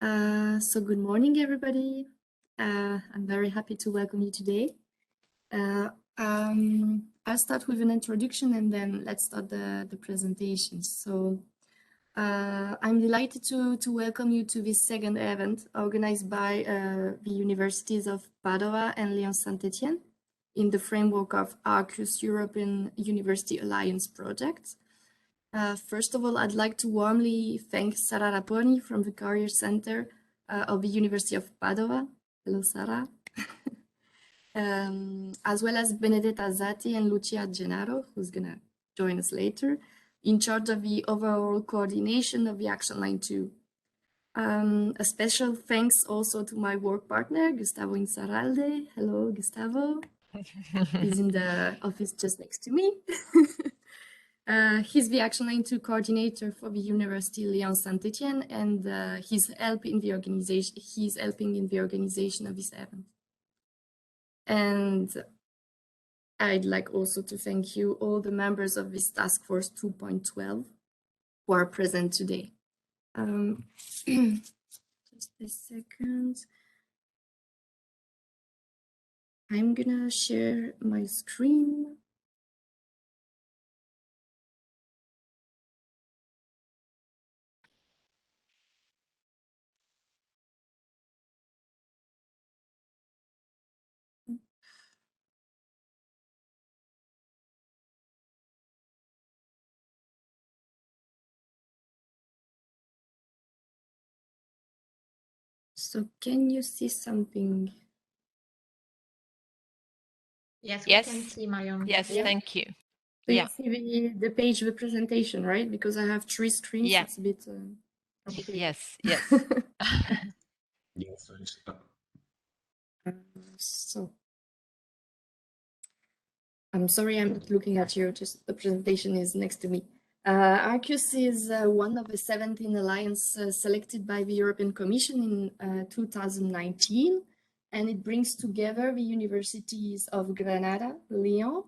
So good morning, everybody. I'm very happy to welcome you today. I'll start with an introduction and then let's start the presentation. So I'm delighted to welcome you to this second event organized by the Universities of Padua and Lyon Saint-Étienne in the framework of Arqus European University Alliance project. First of all, I'd like to warmly thank Sara Raponi from the Career Center of the University of Padua. Hello, Sara. As well as Benedetta Zatti and Lucia Gennaro, who's going to join us later, in charge of the overall coordination of the Action Line 2. A special thanks also to my work partner, Gustavo Insaralde. Hello, Gustavo. He's in the office just next to me. He's the Action Line 2 coordinator for the University Lyon Saint-Étienne, and he's helping in the organization of this event. And I'd like also to thank you, all the members of this Task Force 2.12 who are present today. Just a second. I'm gonna share my screen. So can you see something? Yes, we can see, Marion. Yes, Yeah. thank you. So Yeah. you see the page of the presentation, right? Because I have 3 screens, Yeah. it's a bit complicated. Yes, yes. Yes, So I'm sorry I'm not looking at you, just the presentation is next to me. Arqus is one of the 17 alliances selected by the European Commission in 2019, and it brings together the universities of Granada, Lyon,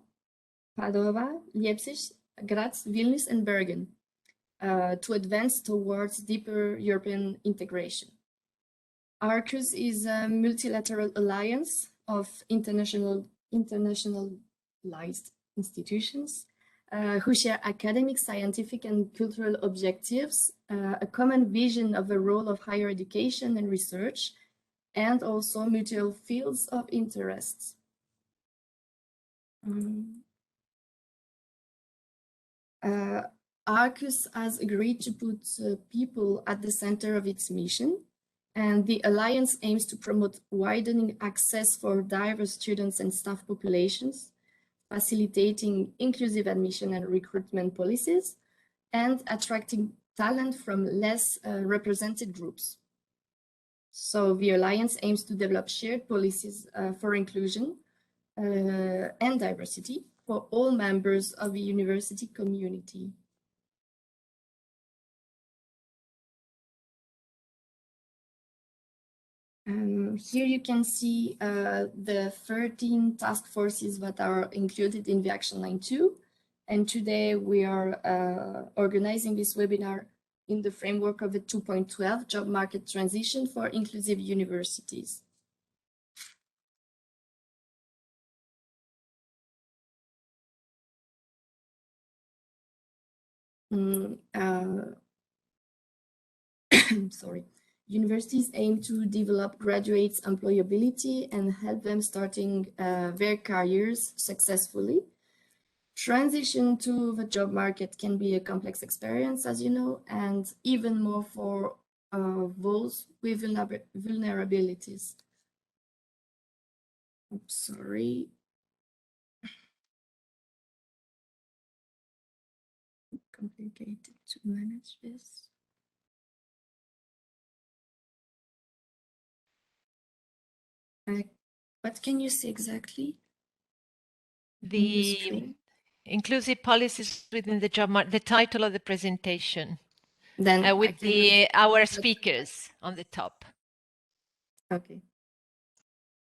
Padua, Leipzig, Graz, Vilnius, and Bergen to advance towards deeper European integration. Arqus is a multilateral alliance of internationalized institutions who share academic, scientific, and cultural objectives, a common vision of the role of higher education and research, and also mutual fields of interest. Arqus has agreed to put people at the center of its mission, and the Alliance aims to promote widening access for diverse students and staff populations, facilitating inclusive admission and recruitment policies, and attracting talent from less represented groups. So the Alliance aims to develop shared policies for inclusion and diversity for all members of the university community. Here you can see the 13 task forces that are included in the Action Line 2. And today we are organizing this webinar in the framework of the 2.12 Job Market Transition for Inclusive Universities. Sorry. Universities aim to develop graduates' employability and help them starting their careers successfully. Transition to the job market can be a complex experience, as you know, and even more for those with vulnerabilities. Oops, sorry. Complicated to manage this. What can you see exactly? The inclusive policies within the job market, the title of the presentation, then with our speakers on the top. Okay.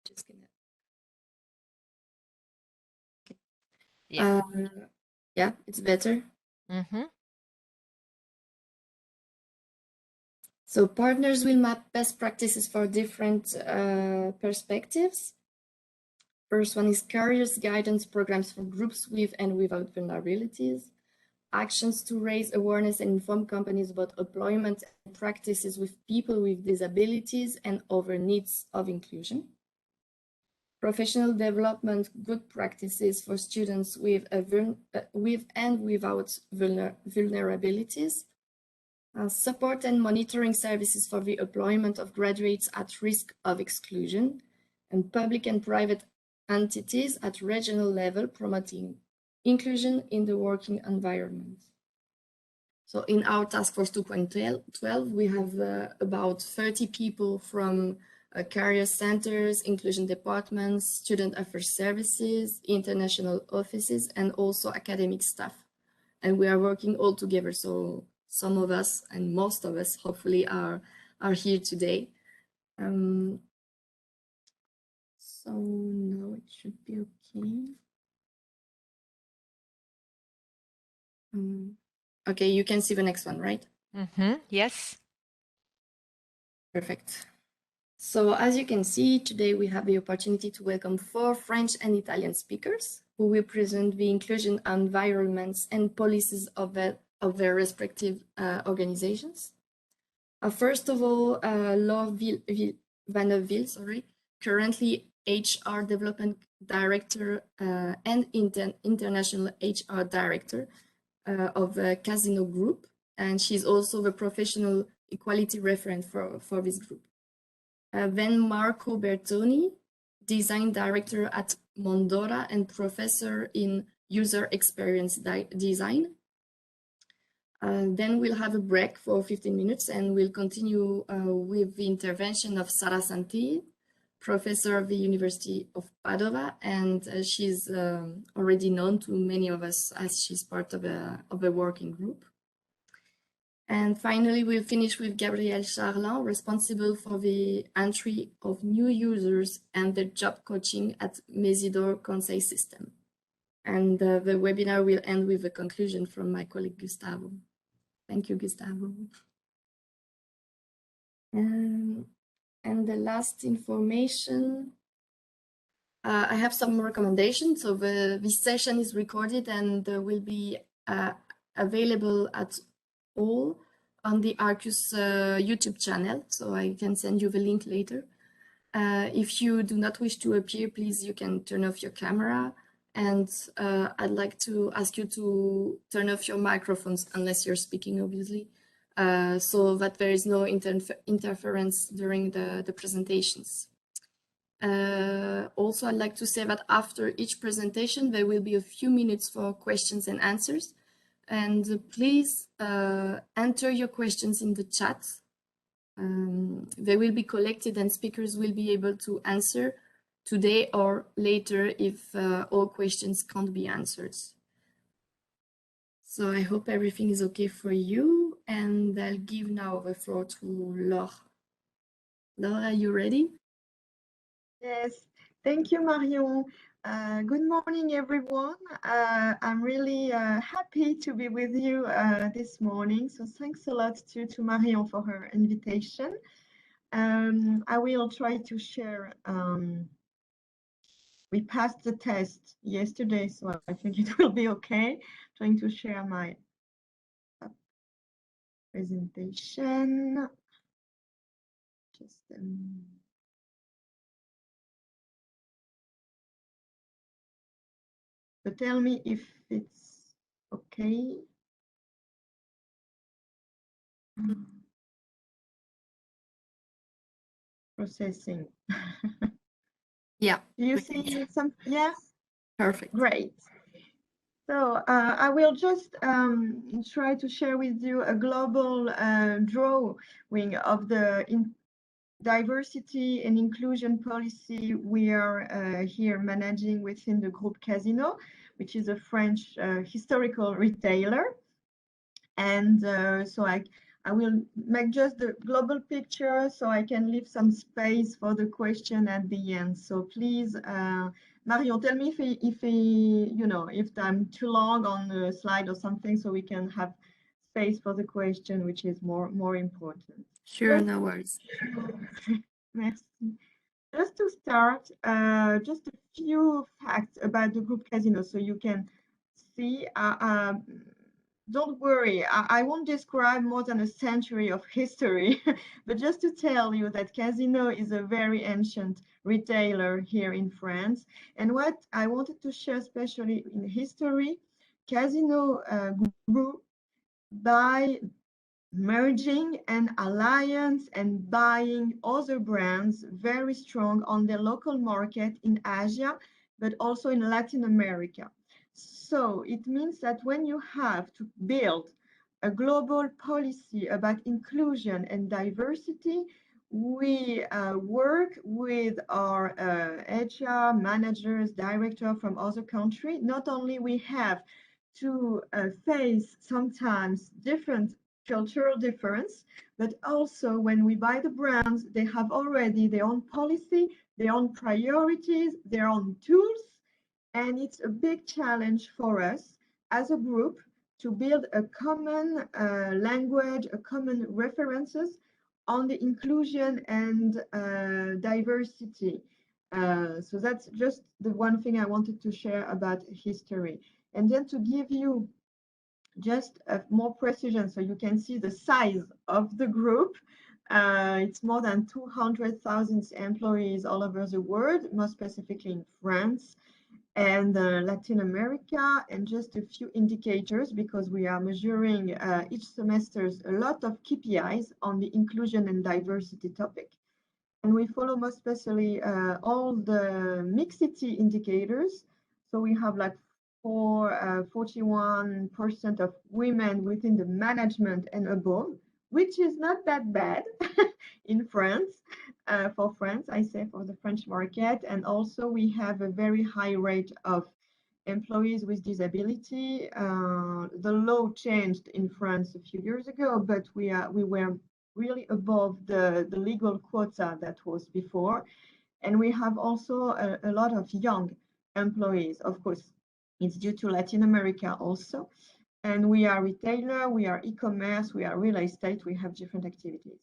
Just gonna. Okay. Yeah. Yeah, it's better. Mm-hmm. So partners will map best practices for different perspectives. First one is careers guidance programs for groups with and without vulnerabilities. Actions to raise awareness and inform companies about employment and practices with people with disabilities and other needs of inclusion. Professional development good practices for students with and without vulnerabilities. Support and monitoring services for the employment of graduates at risk of exclusion, and public and private entities at regional level promoting inclusion in the working environment. So in our task force 2.12, we have about 30 people from career centers, inclusion departments, student affairs services, international offices, and also academic staff. And we are working all together. So some of us and most of us hopefully are here today. So now it should be okay. Okay, you can see the next one, right? Yes. Perfect. So as you can see, today we have the opportunity to welcome 4 French and Italian speakers who will present the inclusion environments and policies of their respective organizations. First of all, Laure Vanneuville, currently HR Development Director and International HR Director of the Casino Group, and she's also the professional equality referent for this group. Then Marco Bertoni, Design Director at Mondora and Professor in User Experience Design. Then we'll have a break for 15 minutes and we'll continue with the intervention of Sara Santi, Professor of the University of Padua, and she's already known to many of us as she's part of a working group. And finally, we'll finish with Gabrielle Charland, responsible for the entry of new users and the job coaching at Mesidor Conseil System. And the webinar will end with a conclusion from my colleague Gustavo. Thank you, Gustavo. And the last information, I have some recommendations. So this session is recorded and will be available at all on the Arqus YouTube channel. So I can send you the link later. If you do not wish to appear, please, you can turn off your camera. And I'd like to ask you to turn off your microphones unless you're speaking, obviously, so that there is no interference during the presentations. Also, I'd like to say that after each presentation, there will be a few minutes for questions and answers. And please enter your questions in the chat. They will be collected and speakers will be able to answer today or later if all questions can't be answered. So I hope everything is okay for you, and I'll give now the floor to Laure. Laure, are you ready? Yes, thank you, Marion. Good morning, everyone. I'm really happy to be with you this morning. So thanks a lot to Marion for her invitation. I will try to share. We passed the test yesterday, so I think it will be okay. Trying to share my presentation. Just so tell me if it's okay. Processing. Yeah. You see some? Yes. Perfect. Great. So I will just try to share with you a global drawing of the diversity and inclusion policy we are here managing within the group Casino, which is a French historical retailer. And so I will make just the global picture so I can leave some space for the question at the end. So please, Marion, tell me if I'm too long on the slide or something, so we can have space for the question, which is more important. Sure, no worries. Merci. Just to start, just a few facts about the group Casino, so you can see. Don't worry, I won't describe more than a century of history, but just to tell you that Casino is a very ancient retailer here in France. And what I wanted to share, especially in history, Casino grew by merging an alliance and buying other brands very strong on the local market in Asia, but also in Latin America. So it means that when you have to build a global policy about inclusion and diversity, we work with our HR managers, directors from other countries. Not only we have to face sometimes different cultural difference, but also when we buy the brands, they have already their own policy, their own priorities, their own tools, and it's a big challenge for us as a group to build a common language, a common references on the inclusion and diversity. So that's just the one thing I wanted to share about history. And then to give you just more precision so you can see the size of the group. It's more than 200,000 employees all over the world, more specifically in France and Latin America, and just a few indicators because we are measuring each semester a lot of KPIs on the inclusion and diversity topic. And we follow most especially all the mixity indicators. So we have like 41% of women within the management and above, which is not that bad in France, for France, I say for the French market. And also we have a very high rate of employees with disability. The law changed in France a few years ago, but we were really above the legal quota that was before. And we have also a lot of young employees. Of course, it's due to Latin America also. And we are retailer, we are e-commerce, we are real estate, we have different activities.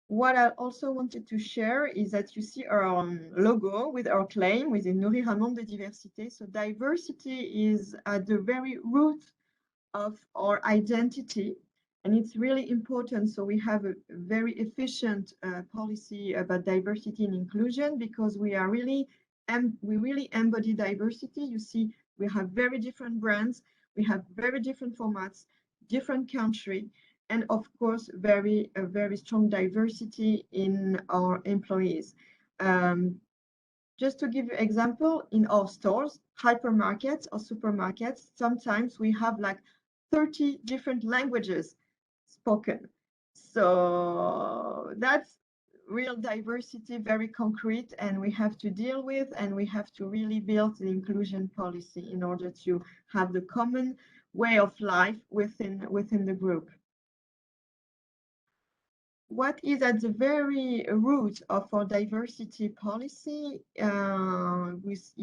What I also wanted to share is that you see our logo with our claim, with Nourrir un monde de diversité. So diversity is at the very root of our identity. And it's really important. So we have a very efficient policy about diversity and inclusion because we really embody diversity. You see, we have very different brands, we have very different formats, different country, and of course, a very strong diversity in our employees. Just to give you an example, in our stores, hypermarkets or supermarkets, sometimes we have like 30 different languages spoken. So that's real diversity, very concrete, and we have to deal with, and we have to really build the inclusion policy in order to have the common way of life within the group. What is at the very root of our diversity policy? It's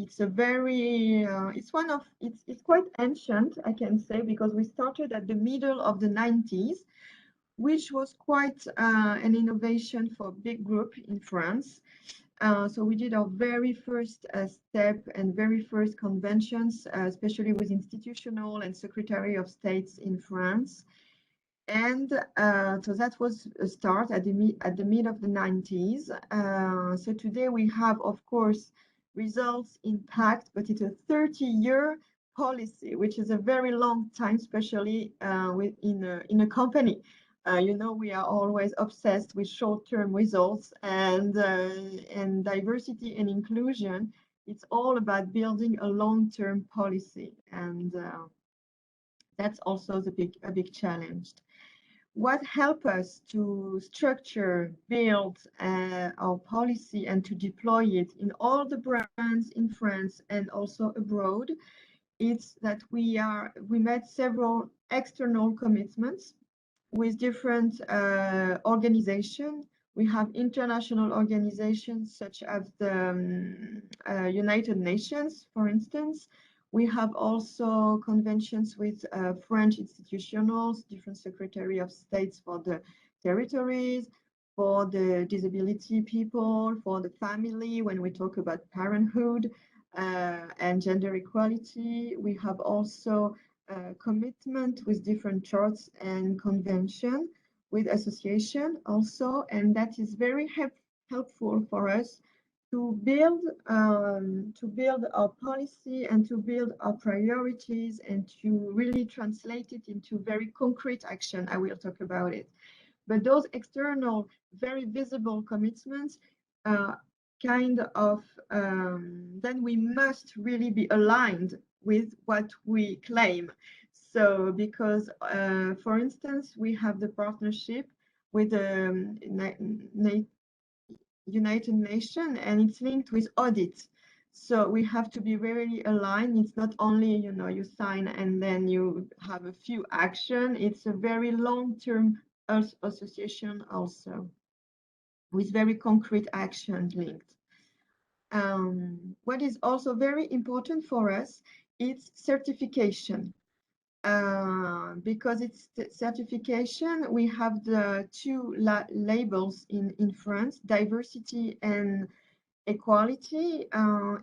quite ancient, I can say, because we started at the middle of the 90s, which was quite an innovation for a big group in France. So we did our very first step and very first conventions, especially with institutional and Secretary of States in France. And so that was a start at the mid of the 90s. So today we have, of course, results, impact, but it's a 30-year policy, which is a very long time, especially in a company. You know, we are always obsessed with short-term results, and diversity and inclusion. It's all about building a long-term policy, and that's also a big challenge. What helps us to structure, build our policy and to deploy it in all the brands in France and also abroad, it's that we made several external commitments with different organizations. We have international organizations such as the United Nations, for instance. We have also conventions with French institutionals, different Secretary of States for the territories, for the disability people, for the family, when we talk about parenthood and gender equality. We have also commitment with different charts and convention with association also, and that is very helpful for us to build our policy and to build our priorities and to really translate it into very concrete action. I will talk about it. But those external, very visible commitments, then we must really be aligned with what we claim. So because, for instance, we have the partnership with the United Nations, and it's linked with audit. So we have to be very aligned. It's not only, you sign and then you have a few action. It's a very long-term association also with very concrete actions linked. What is also very important for us is certification. Because it's certification, we have the two labels in France, diversity and equality.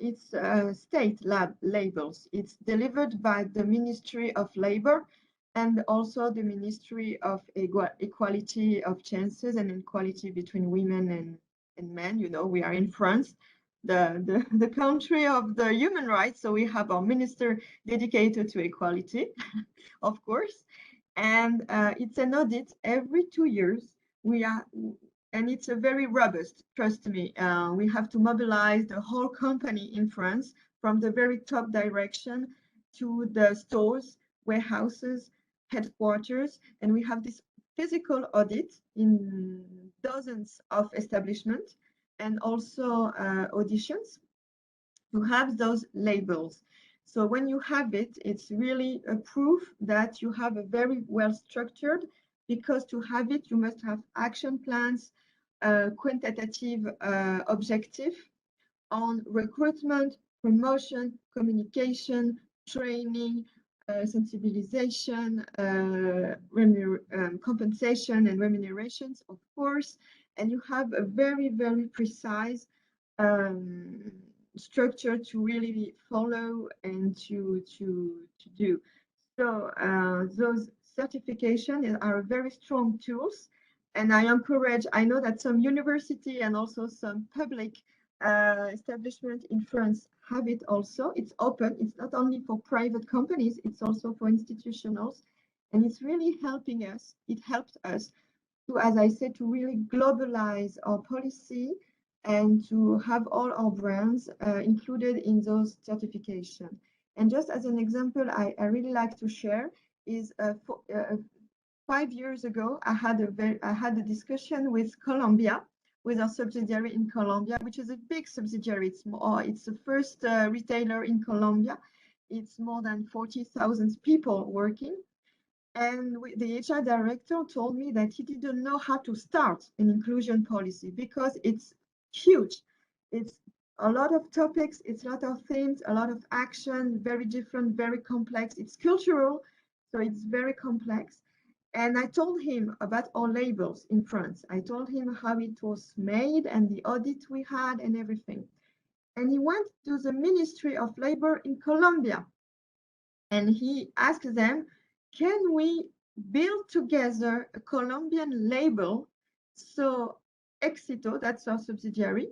It's state labels. It's delivered by the Ministry of Labor and also the Ministry of Equality of Chances and Equality between women and men. We are in France, the country of the human rights. So we have our minister dedicated to equality, of course. And it's an audit every 2 years. And it's a very robust, trust me. We have to mobilize the whole company in France from the very top direction to the stores, warehouses, headquarters. And we have this physical audit in dozens of establishments and also auditions to have those labels. So when you have it, it's really a proof that you have a very well structured, because to have it, you must have action plans, quantitative objective on recruitment, promotion, communication, training, sensibilization, compensation and remunerations, of course, and you have a very, very precise structure to really follow and to do. So those certifications are very strong tools, and I know that some university and also some public establishment in France have it also. It's open. It's not only for private companies, it's also for institutionals, and it's really helping us. It helped us to, as I said, to really globalize our policy and to have all our brands included in those certifications. And just as an example, I really like to share is 5 years ago, I had a discussion with Colombia, with our subsidiary in Colombia, which is a big subsidiary. It's the first retailer in Colombia. It's more than 40,000 people working. And the HR director told me that he didn't know how to start an inclusion policy because it's huge. It's a lot of topics, it's a lot of things, a lot of action, very different, very complex. It's cultural, so it's very complex. And I told him about our labels in France. I told him how it was made and the audit we had and everything. And he went to the Ministry of Labor in Colombia. And he asked them, can we build together a Colombian label? So Éxito, that's our subsidiary,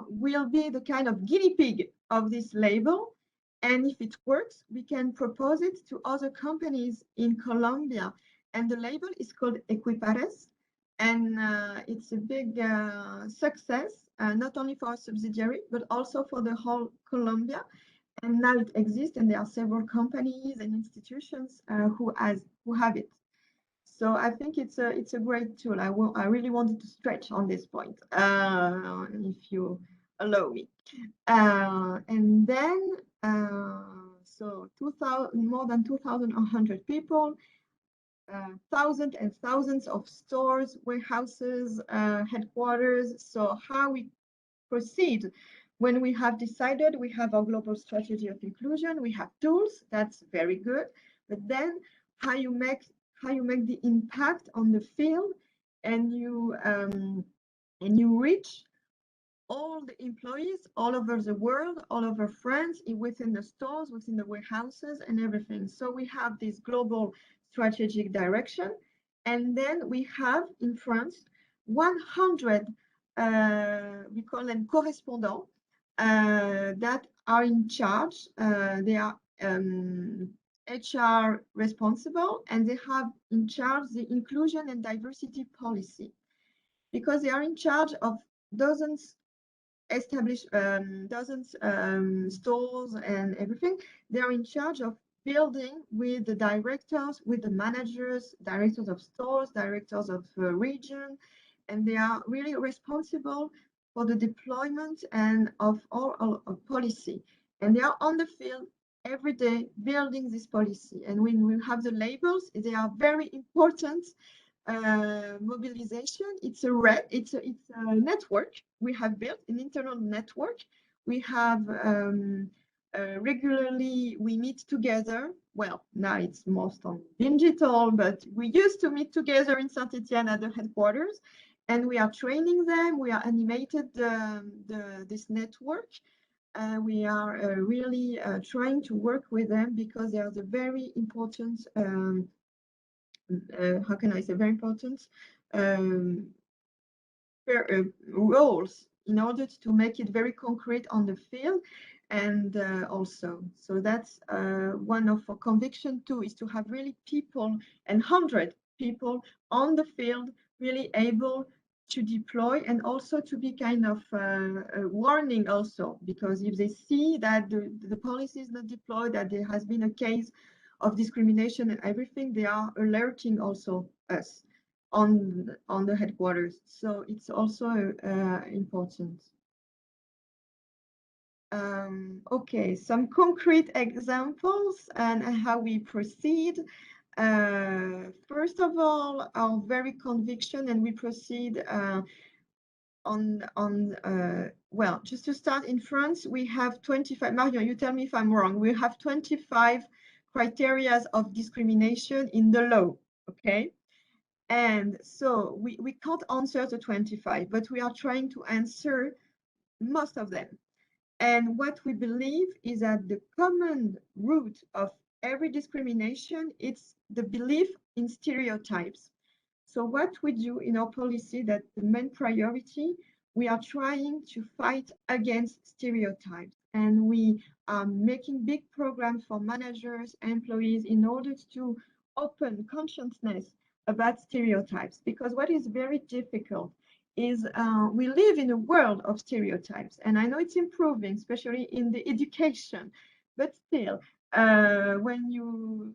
will be the kind of guinea pig of this label. And if it works, we can propose it to other companies in Colombia. And the label is called Equipares. And it's a big success, not only for our subsidiary, but also for the whole Colombia. And now it exists, and there are several companies and institutions who have it. So I think it's a great tool. I really wanted to stretch on this point, if you allow me. And then, so more than 2,100 people, thousands and thousands of stores, warehouses, headquarters. So how we proceed when we have decided we have our global strategy of inclusion, we have tools, that's very good. But then how you make the impact on the field, and you reach all the employees all over the world, all over France, within the stores, within the warehouses and everything. So we have this global strategic direction. And then we have in France 100, we call them correspondants, that are in charge. They are HR responsible, and they have in charge the inclusion and diversity policy, because they are in charge of dozens stores and everything. They're in charge of building with the directors, with the managers, directors of stores, directors of region, and they are really responsible for the deployment and of all of policy. And they are on the field every day building this policy. And when we have the labels, they are very important. Mobilization, it's a network we have built, an internal network. We have regularly, we meet together. Well, now it's most on digital, but we used to meet together in Saint-Etienne at the headquarters, and we are training them. We are animated this network. We are really trying to work with them, because they are the very important how can I say, very important roles in order to make it very concrete on the field. And also, so that's one of our conviction too, is to have really people, and 100 people on the field, really able to deploy, and also to be kind of a warning also, because if they see that the policy is not deployed, that there has been a case of discrimination and everything, they are alerting also us on the headquarters. So it's also important. Okay, some concrete examples and how we proceed. First of all, our very conviction, and we proceed well, just to start, in France, we have 25, Marion, you tell me if I'm wrong, we have 25 criteria of discrimination in the law, okay? And so we can't answer the 25, but we are trying to answer most of them. And what we believe is that the common root of every discrimination, it's the belief in stereotypes. So what we do in our policy, that the main priority, we are trying to fight against stereotypes. And we are making big programs for managers, employees, in order to open consciousness about stereotypes. Because what is very difficult is we live in a world of stereotypes. And I know it's improving, especially in the education, but still, when you're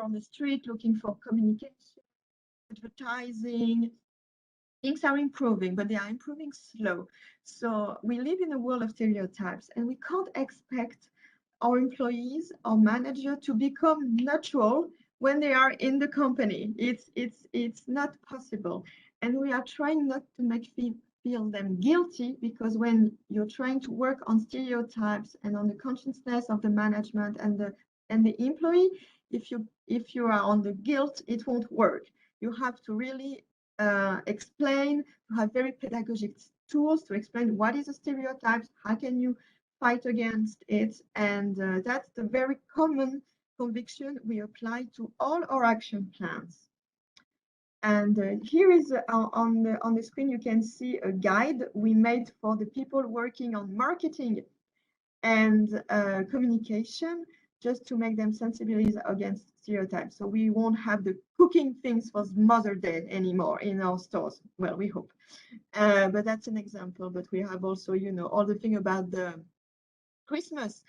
on the street looking for communication, advertising, things are improving, but they are improving slow. So we live in a world of stereotypes, and we can't expect our employees, our manager, to become natural when they are in the company. It's not possible. And we are trying not to make feel them guilty, because when you're trying to work on stereotypes and on the consciousness of the management and the employee, if you are on the guilt, it won't work. You have to really explain, to have very pedagogic tools to explain what is a stereotype, how can you fight against it, and that's the very common conviction we apply to all our action plans. And here is on the screen, you can see a guide we made for the people working on marketing and communication, just to make them sensibilize against stereotypes. So we won't have the cooking things for Mother's Day anymore in our stores. Well, we hope. But that's an example. But we have also, all the thing about the Christmas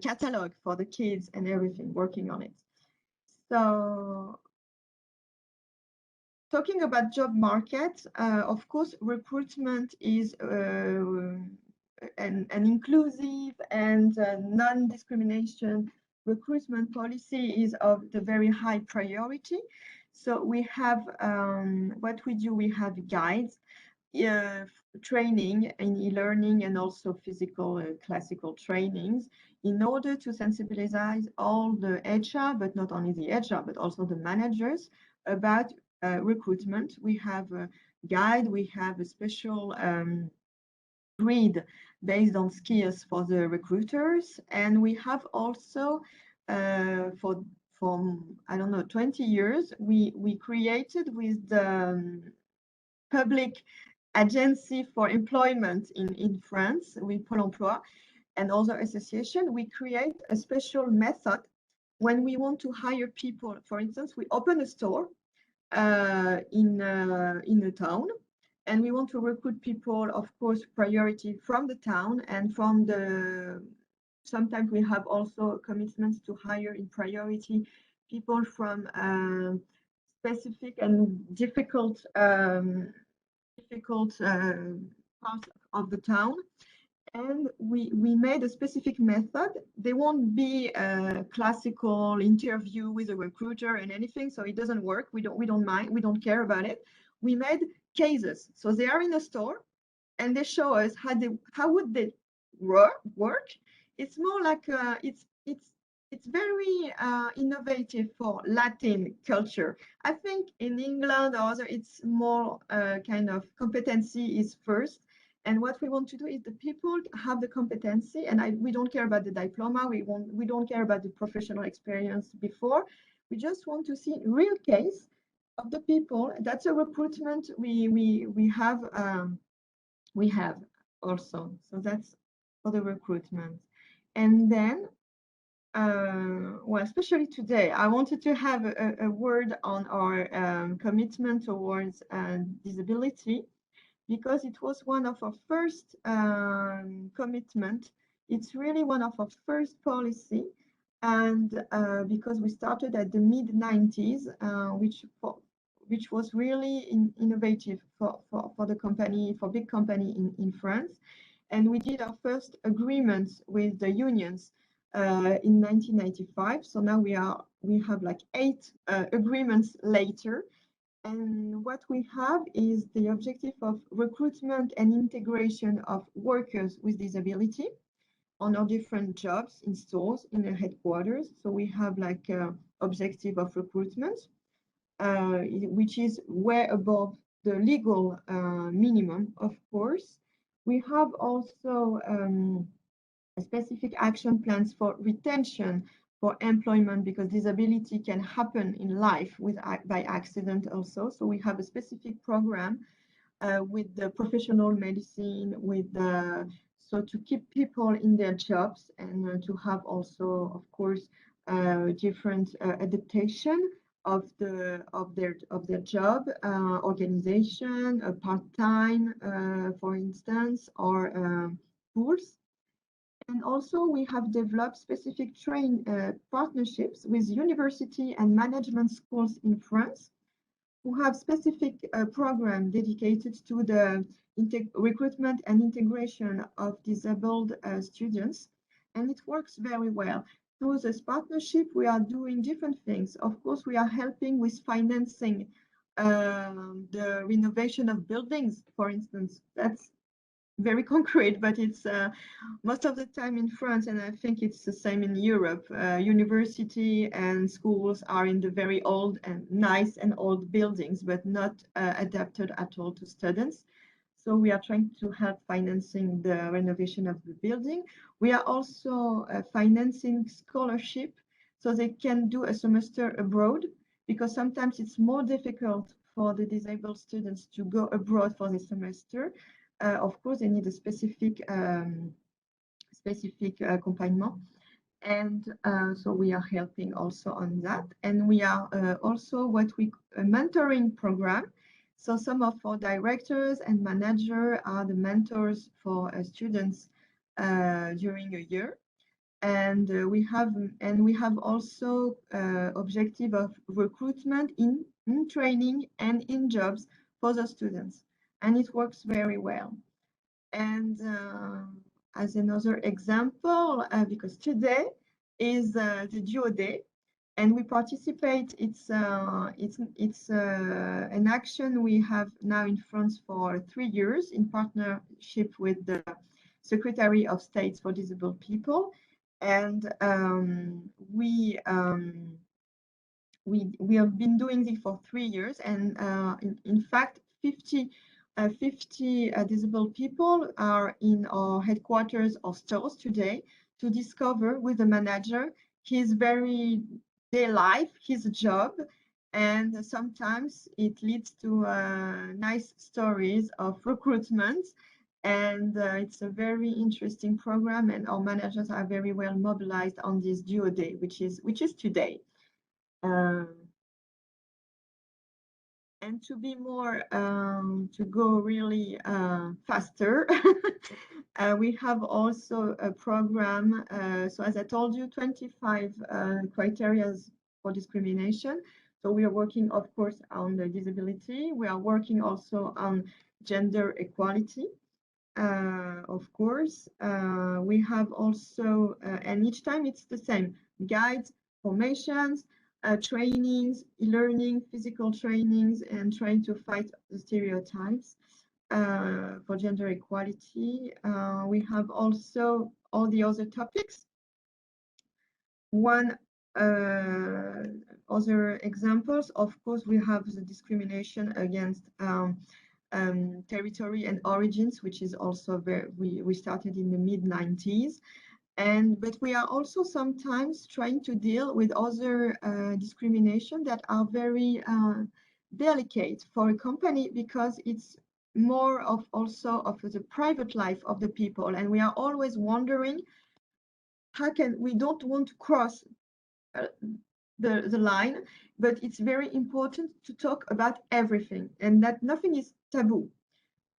catalog for the kids and everything, working on it. So talking about job market, of course, recruitment is an inclusive and non-discrimination recruitment policy is of the very high priority. So we have, what we do, we have guides training in e-learning and also physical classical trainings in order to sensibilize all the HR, but not only the HR, but also the managers about recruitment. We have a guide, we have a special grid based on skills for the recruiters, and we have also for I don't know 20 years we created with the public agency for employment in France with Pôle emploi and other associations, we create a special method when we want to hire people. For instance, we open a store in a town, and we want to recruit people, of course, priority from the town and from the, sometimes we have also commitments to hire in priority people from specific and difficult parts of the town. And we made a specific method. They won't be a classical interview with a recruiter and anything, so it doesn't work. We don't mind. We don't care about it. We made cases. So they are in a store, and they show us how would they work. It's more like it's very innovative for Latin culture. I think in England or other, it's more kind of competency is first. And what we want to do is the people have the competency, and we don't care about the diploma. We don't care about the professional experience before. We just want to see real case of the people. That's a recruitment we have also. So that's for the recruitment. And then, well, especially today, I wanted to have a word on our commitment towards disability, because it was one of our first commitment. It's really one of our first policy, and because we started at the mid-90s, which was really innovative for the company, for big company in France. And we did our first agreements with the unions in 1995. So now we have like 8 agreements later. And what we have is the objective of recruitment and integration of workers with disability on our different jobs in stores, in the headquarters. So we have like objective of recruitment, which is way above the legal minimum, of course. We have also specific action plans for retention, for employment, because disability can happen in life by accident also. So we have a specific program with the professional medicine, so to keep people in their jobs, and to have also, of course, different adaptation of their job, organization, part-time, for instance, or pools. And also we have developed specific partnerships with university and management schools in France, who have specific program dedicated to the recruitment and integration of disabled students. And it works very well. Through this partnership, we are doing different things. Of course, we are helping with financing the renovation of buildings, for instance. That's very concrete, but it's most of the time in France, and I think it's the same in Europe, university and schools are in the very old and nice and old buildings, but not adapted at all to students. So we are trying to help financing the renovation of the building. We are also financing scholarship, so they can do a semester abroad, because sometimes it's more difficult for the disabled students to go abroad for the semester. Of course, they need a specific accompagnement, and so we are helping also on that. And we are also what we a mentoring program. So some of our directors and managers are the mentors for students during a year. And we have also objective of recruitment in training and in jobs for the students. And it works very well. And as another example, because today is the Duo Day, and we participate. It's an action we have now in France for 3 years in partnership with the Secretary of State for Disabled People, and we have been doing this for 3 years, and in fact 50 disabled people are in our headquarters or stores today to discover with the manager his very day life, his job, and sometimes it leads to nice stories of recruitment, and it's a very interesting program, and our managers are very well mobilized on this duo day, which is today. And to be more, to go really faster, we have also a program. So as I told you, 25 criteria for discrimination. So we are working, of course, on the disability. We are working also on gender equality, of course. We have also, and each time it's the same, guides, formations, trainings, e-learning, physical trainings, and trying to fight the stereotypes for gender equality. We have also all the other topics. One other examples, of course, we have the discrimination against territory and origins, which is also very, we started in the mid-90s. But we are also sometimes trying to deal with other discrimination that are very delicate for a company, because it's more of also of the private life of the people, and we are always wondering how can we don't want to cross the line, but it's very important to talk about everything and that nothing is taboo.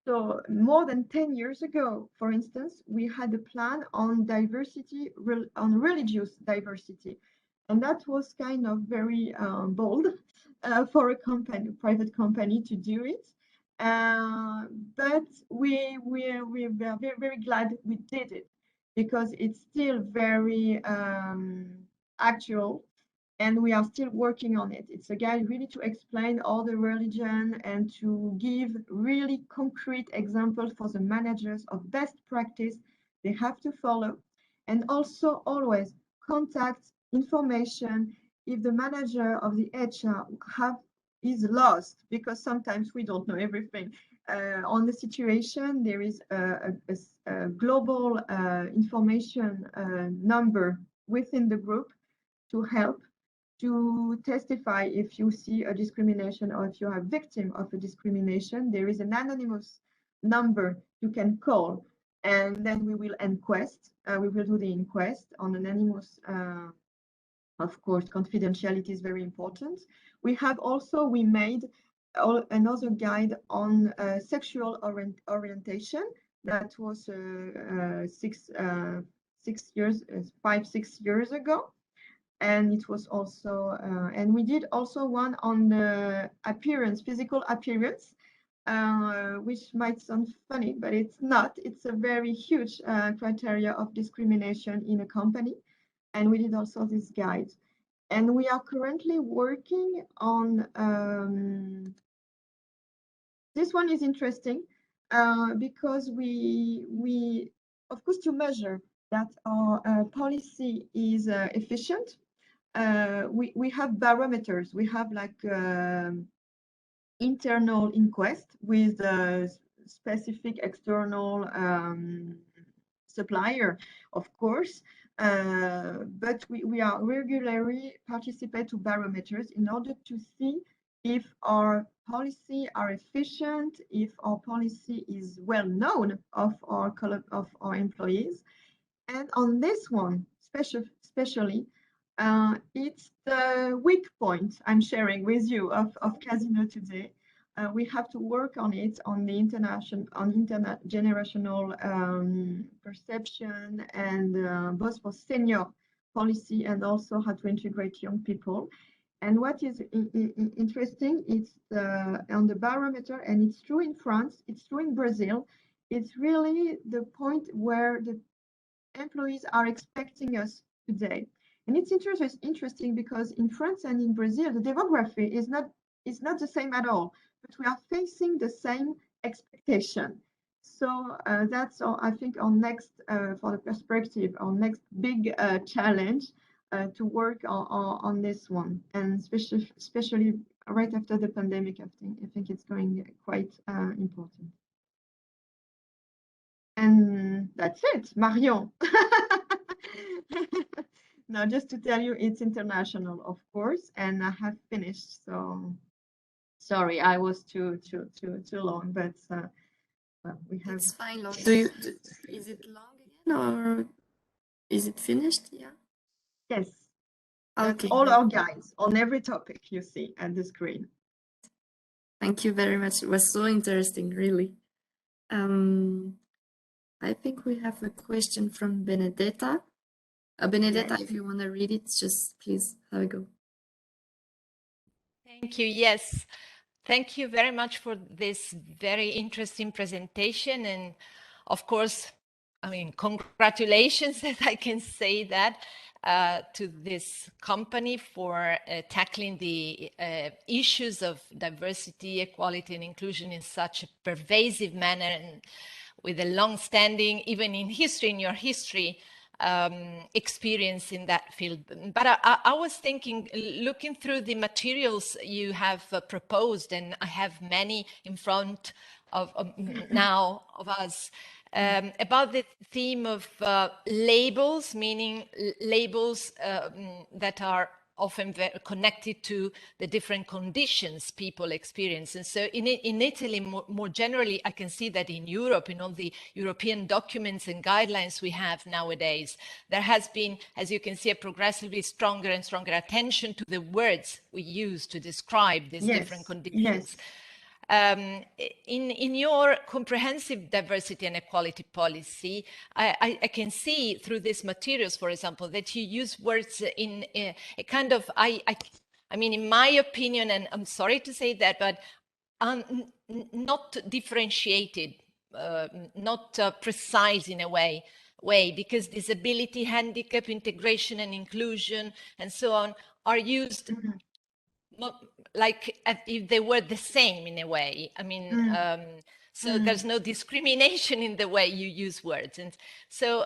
So more than 10 years ago, for instance, we had a plan on diversity, on religious diversity. And that was kind of very bold for a company, private company, to do it. But we were very, very glad we did it, because it's still very actual. And we are still working on it. It's a guide really to explain all the religion and to give really concrete examples for the managers of best practice they have to follow. And also always contact information if the manager of the HR is lost, because sometimes we don't know everything on the situation. There is a global information number within the group to help, to testify if you see a discrimination or if you are a victim of a discrimination. There is an anonymous number you can call, and then we will inquest. We will do the inquest on anonymous. Of course, confidentiality is very important. We have also, we made another guide on sexual orientation. That was 5-6 years ago. And it was also, and we did also one on the appearance, physical appearance, which might sound funny, but it's not. It's a very huge criteria of discrimination in a company. And we did also this guide. And we are currently working on, this one is interesting because we, of course, to measure that our policy is efficient, we have barometers. We have like internal inquest with a specific external supplier, of course, but we are regularly participate to barometers in order to see if our policy are efficient, if our policy is well known of our employees. And on this one, especially, it's the weak point I'm sharing with you of Casino today. We have to work on it, on the intergenerational perception, and both for senior policy and also how to integrate young people. And what is interesting is on the barometer, and it's true in France, it's true in Brazil, it's really the point where the employees are expecting us today. And it's interesting because in France and in Brazil, the demography is not the same at all, but we are facing the same expectation. So that's, I think, our next, for the perspective, our next big challenge to work on this one, and especially right after the pandemic. I think it's going quite important. And that's it, Marion. No, just to tell you, it's international, of course, and I have finished. So sorry, I was too long, but well, we have. It's fine, Laura. Is it long again, or is it finished? Yeah. Yes. Okay. That's all our guides on every topic you see at the screen. Thank you very much. It was so interesting, really. I think we have a question from Benedetta. Benedetta, Yes. if you want to read it, just please have a go. Thank you. Yes. Thank you very much for this very interesting presentation. And of course, I mean, congratulations that I can say that to this company for tackling the issues of diversity, equality, and inclusion in such a pervasive manner and with a long-standing, even in history, in your history, experience in that field. But I was thinking, looking through the materials you have proposed, and I have many in front of now of us, about the theme of labels, meaning labels that are often connected to the different conditions people experience. And so in Italy, more generally, I can see that in Europe, in all the European documents and guidelines we have nowadays, there has been, as you can see, a progressively stronger and stronger attention to the words we use to describe these different conditions. Yes. In your comprehensive diversity and equality policy, I can see through these materials, for example, that you use words in a kind of, I mean, in my opinion, and I'm sorry to say that, but not differentiated, not precise in a way, because disability, handicap, integration and inclusion, and so on, are used like if they were the same in a way. I mean, so there's no discrimination in the way you use words. And so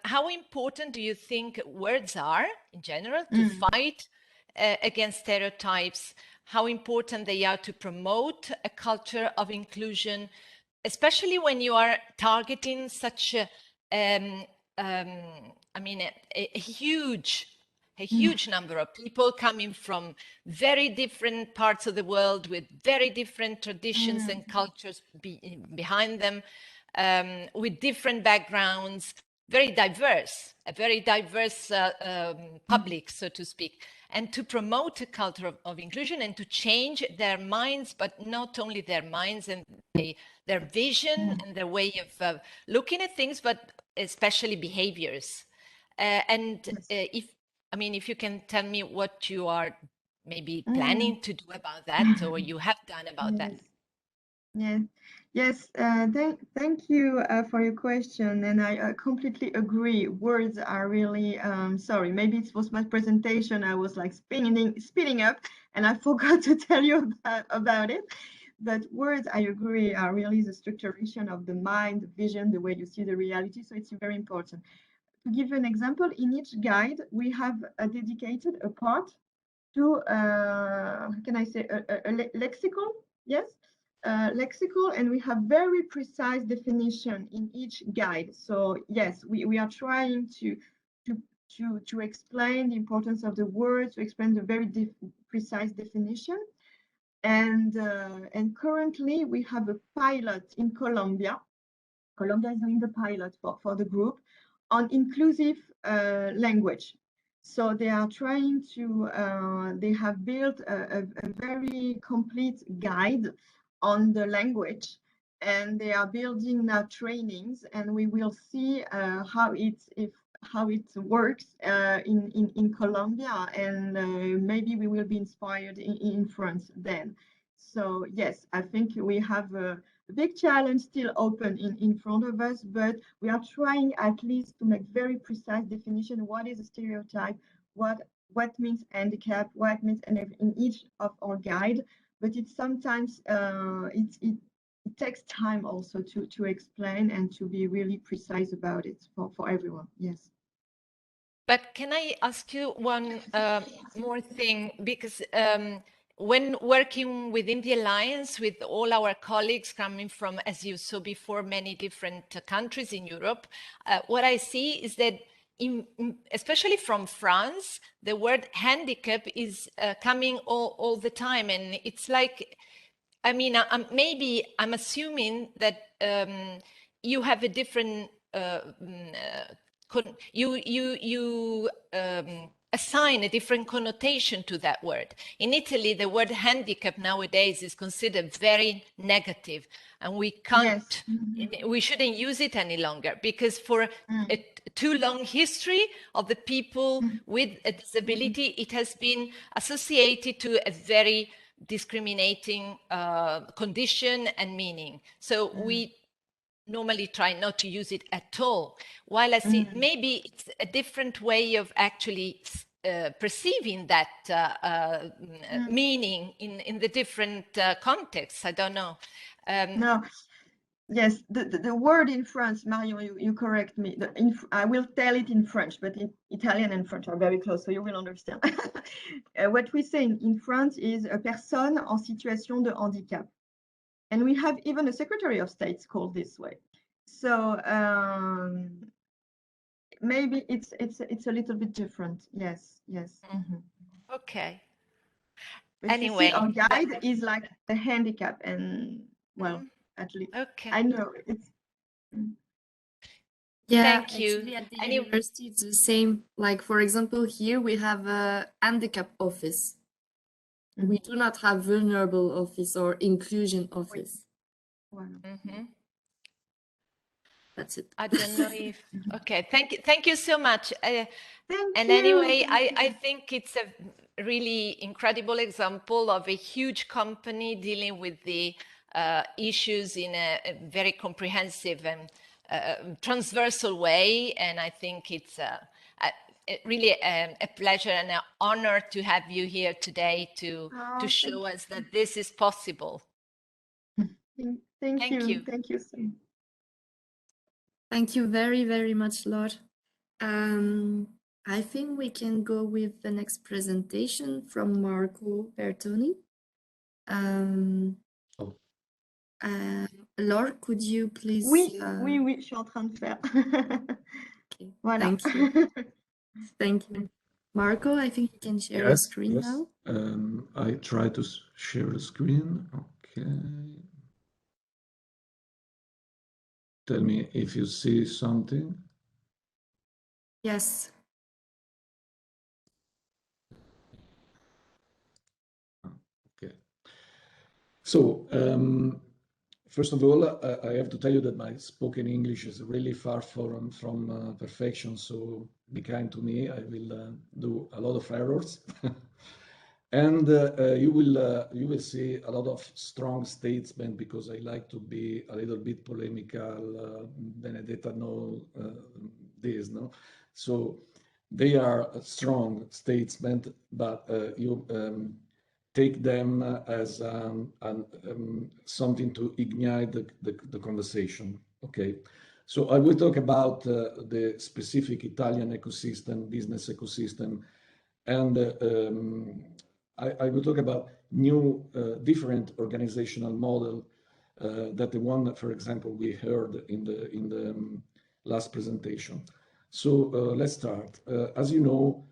how important do you think words are in general to fight against stereotypes? How important they are to promote a culture of inclusion, especially when you are targeting such I mean, a huge number of people coming from very different parts of the world with very different traditions and cultures behind them, with different backgrounds, a very diverse public, so to speak, and to promote a culture of inclusion and to change their minds, but not only their minds and their vision and their way of looking at things, but especially behaviors. If you can tell me what you are maybe planning to do about that, or you have done about that. Yes. Thank you for your question, and I completely agree. Words are really sorry. Maybe it was my presentation. I was like speeding up, and I forgot to tell you about it. But words, I agree, are really the structuration of the mind, the vision, the way you see the reality. So it's very important. To give you an example, in each guide, we have dedicated a part to, how can I say, a lexical, yes, lexical, and we have very precise definition in each guide. So yes, we are trying to explain the importance of the words, to explain the very precise definition. And currently we have a pilot in Colombia. Colombia is doing the pilot for the group on inclusive language. So they are trying to, they have built a very complete guide on the language, and they are building now trainings, and we will see how it works in Colombia, and maybe we will be inspired in France then. So yes, I think we have a big challenge still open in front of us, but we are trying at least to make very precise definition. What is a stereotype? what means handicap, what means, and in each of our guide, but it's sometimes it takes time also to explain and to be really precise about it for everyone. Yes. But can I ask you one more thing? Because when working within the Alliance with all our colleagues coming from, as you saw before, many different countries in Europe, what I see is that especially from France, the word handicap is coming all the time. And it's like, I mean, maybe I'm assuming that you have a different you assign a different connotation to that word. In Italy, the word handicap nowadays is considered very negative, and we can't, we shouldn't use it any longer, because for a too long history of the people with a disability, it has been associated to a very discriminating condition and meaning. So we normally try not to use it at all. While I see maybe it's a different way of actually perceiving that meaning in the different contexts. I don't know. No. Yes, the word in France, Marion, you correct me. I will tell it in French, but in Italian and French are very close, so you will understand. What we say in France is a personne en situation de handicap. And we have even a Secretary of State called this way. So maybe it's a little bit different. Yes, yes. Okay. But anyway, you see, our guide is like a handicap, and well, at least okay. I know it's. Yeah, Thank you. actually at the university it's the same. Like, for example, here we have a handicap office. We do not have vulnerable office or inclusion office. That's it. I don't know if, okay, thank you so much. Thank and you. Anyway, I think it's a really incredible example of a huge company dealing with the issues in a very comprehensive and transversal way. And I think it's really a pleasure and an honor to have you here today to show us that this is possible. Thank you. Thank you so much. Thank you very, very much, Laure. I think we can go with the next presentation from Marco Bertoni. Laure, could you please... Oui, je suis en train de faire. Okay. Voilà. Thank you. Thank you. Marco, I think you can share your screen now. I try to share the screen. Okay. Tell me if you see something. Yes. Okay. So, first of all, I have to tell you that my spoken English is really far from perfection. So be kind to me. I will do a lot of errors. And you will see a lot of strong statements, because I like to be a little bit polemical. Benedetta knows this, no? So they are a strong statement, but you take them as something to ignite the conversation. Okay. So I will talk about the specific Italian ecosystem, business ecosystem, and I will talk about new, different organizational model that the one, for example, we heard in the last presentation. So let's start. As you know,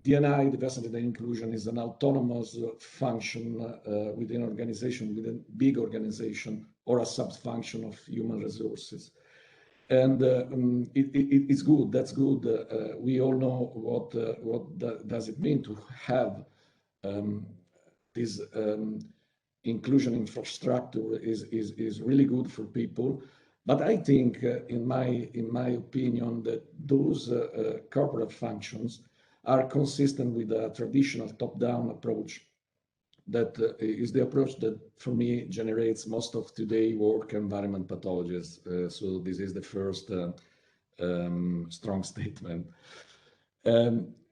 D&I, diversity and inclusion, is an autonomous function within an organization, within a big organization, or a sub-function of human resources. And it's good. That's good. We all know what does it mean to have this inclusion infrastructure is really good for people. But I think, in my opinion, that those corporate functions are consistent with a traditional top-down approach. That is the approach that, for me, generates most of today work environment pathologies. So this is the first strong statement.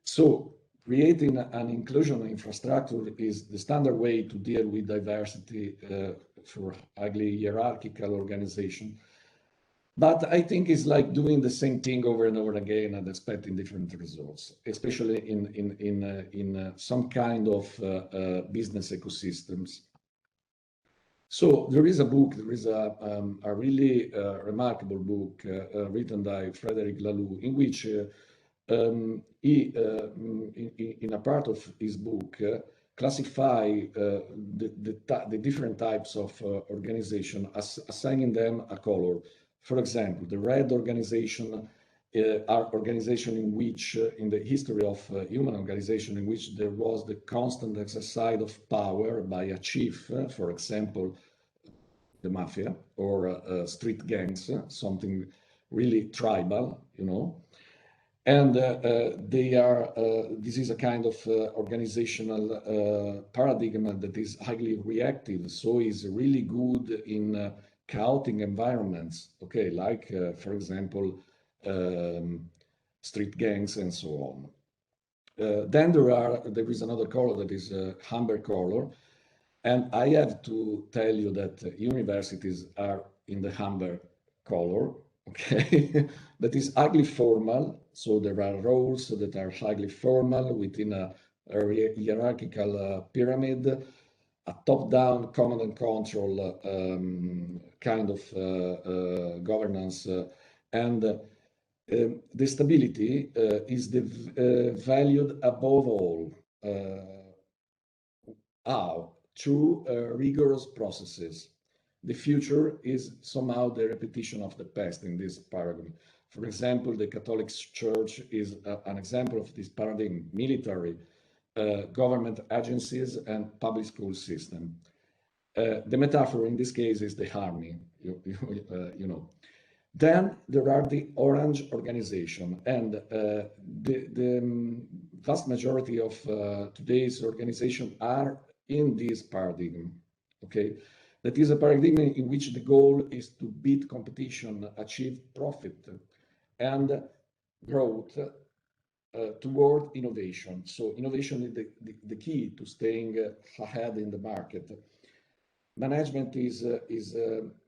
So creating an inclusion infrastructure is the standard way to deal with diversity for highly hierarchical organization. But I think it's like doing the same thing over and over again and expecting different results, especially in some kind of business ecosystems. So there is a book, there is a really remarkable book written by Frederic Laloux, in which he, in a part of his book, classify the different types of organization, assigning them a color. For example, the red organization are organization in which, in the history of human organization, in which there was the constant exercise of power by a chief, for example, the mafia or street gangs, something really tribal, you know. And they are, this is a kind of organizational paradigm that is highly reactive, so is really good in chaotic environments, okay, like, for example, street gangs and so on. Then there is another color that is amber color, and I have to tell you that universities are in the amber color, okay, that is highly formal. So there are roles that are highly formal within a hierarchical pyramid, a top-down command and control kind of governance, and the stability is valued above all. How? Through rigorous processes. The future is somehow the repetition of the past in this paradigm. For example, the Catholic Church is an example of this paradigm: military, government agencies, and public school system. The metaphor in this case is the army, you know. Then there are the orange organization, and the vast majority of today's organization are in this paradigm, okay? That is a paradigm in which the goal is to beat competition, achieve profit, and growth toward innovation. So innovation is the key to staying ahead in the market. Management is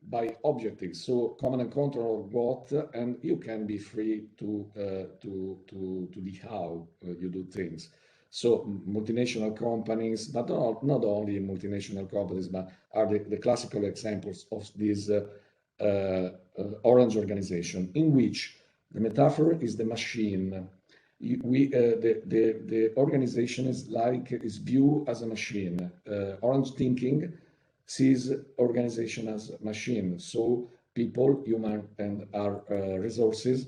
by objectives, so command and control of what, and you can be free to the how you do things. So multinational companies, but not only multinational companies, but are the classical examples of this orange organization, in which the metaphor is the machine. The organization is viewed as a machine. Orange thinking sees organization as machine. So people, human, and our resources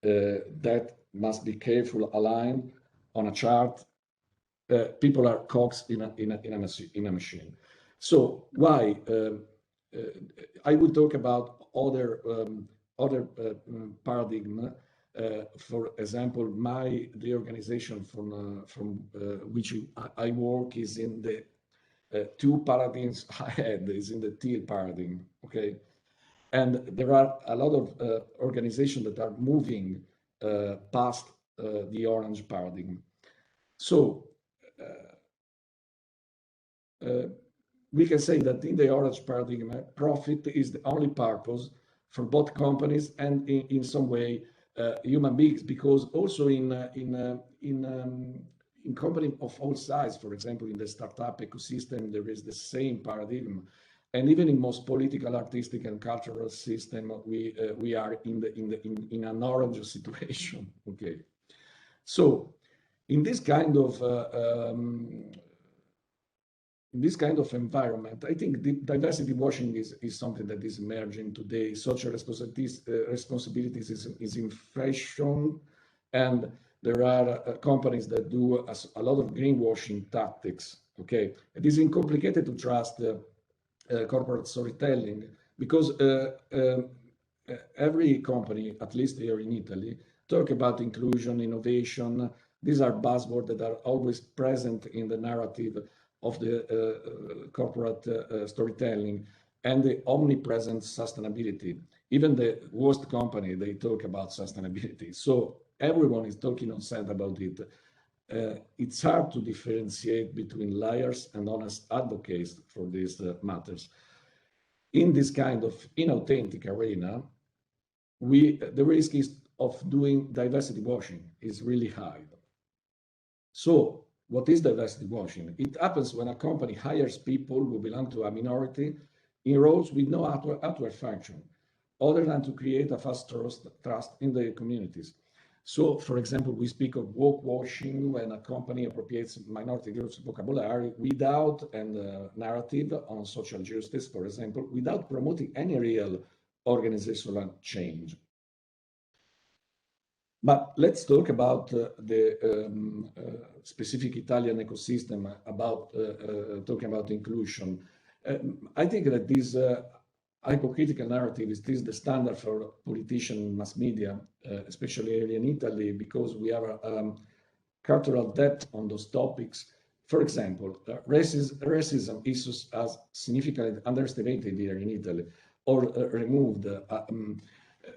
that must be carefully aligned on a chart. People are cogs in a machine. So why? I will talk about other paradigm. For example, the organization from which I work is in the two paradigms ahead, is in the teal paradigm, okay? And there are a lot of organizations that are moving past the orange paradigm. So we can say that in the orange paradigm, profit is the only purpose for both companies and in some way human beings, because also in companies of all sizes, for example, in the startup ecosystem, there is the same paradigm. And even in most political, artistic, and cultural system, we are in an orange situation. Okay, so in this kind of environment, I think the diversity washing is something that is emerging today. Social responsibilities is in fashion, and there are companies that do a lot of greenwashing tactics. Okay, it is complicated to trust corporate storytelling, because every company, at least here in Italy, talk about inclusion, innovation. These are buzzwords that are always present in the narrative of the corporate storytelling, and the omnipresent sustainability. Even the worst company, they talk about sustainability. So everyone is talking on set about it. It's hard to differentiate between liars and honest advocates for these matters. In this kind of inauthentic arena, the risk of doing diversity washing is really high. So what is diversity washing? It happens when a company hires people who belong to a minority in roles with no outward function, other than to create a fast trust in the communities. So, for example, we speak of woke washing when a company appropriates minority groups' vocabulary without a narrative on social justice, for example, without promoting any real organizational change. But let's talk about the specific Italian ecosystem, about talking about inclusion. I think that this hypocritical narrative is the standard for politician mass media, especially here in Italy, because we have a cultural depth on those topics. For example, racism issues are significantly underestimated here in Italy or removed.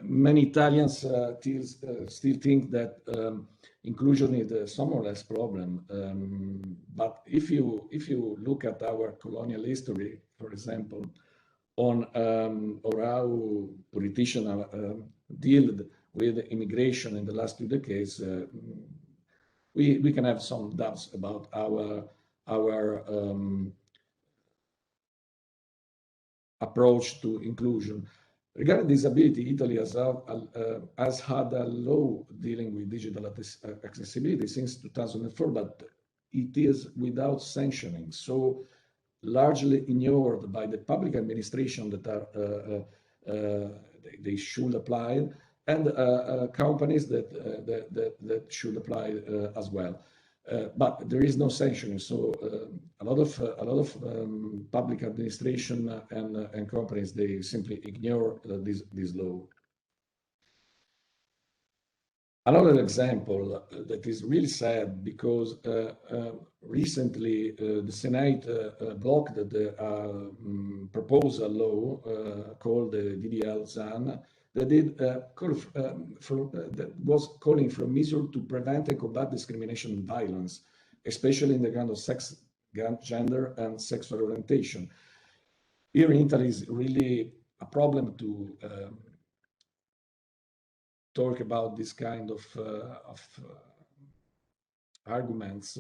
Many Italians still think that inclusion is a somewhat less problem. But if you look at our colonial history, for example, on or how politicians deal with immigration in the last 2 decades, we can have some doubts about our approach to inclusion. Regarding disability, Italy has had a law dealing with digital accessibility since 2004, but it is without sanctioning, so largely ignored by the public administration that they should apply, and companies that should apply as well. But there is no sanctioning, so a lot of public administration and companies, they simply ignore this law. Another example that is really sad, because recently the Senate blocked the proposal law called the DDL ZAN that was calling for measures to prevent and combat discrimination and violence, especially in the ground of sex, gender, and sexual orientation. Here in Italy is really a problem to talk about this kind of arguments,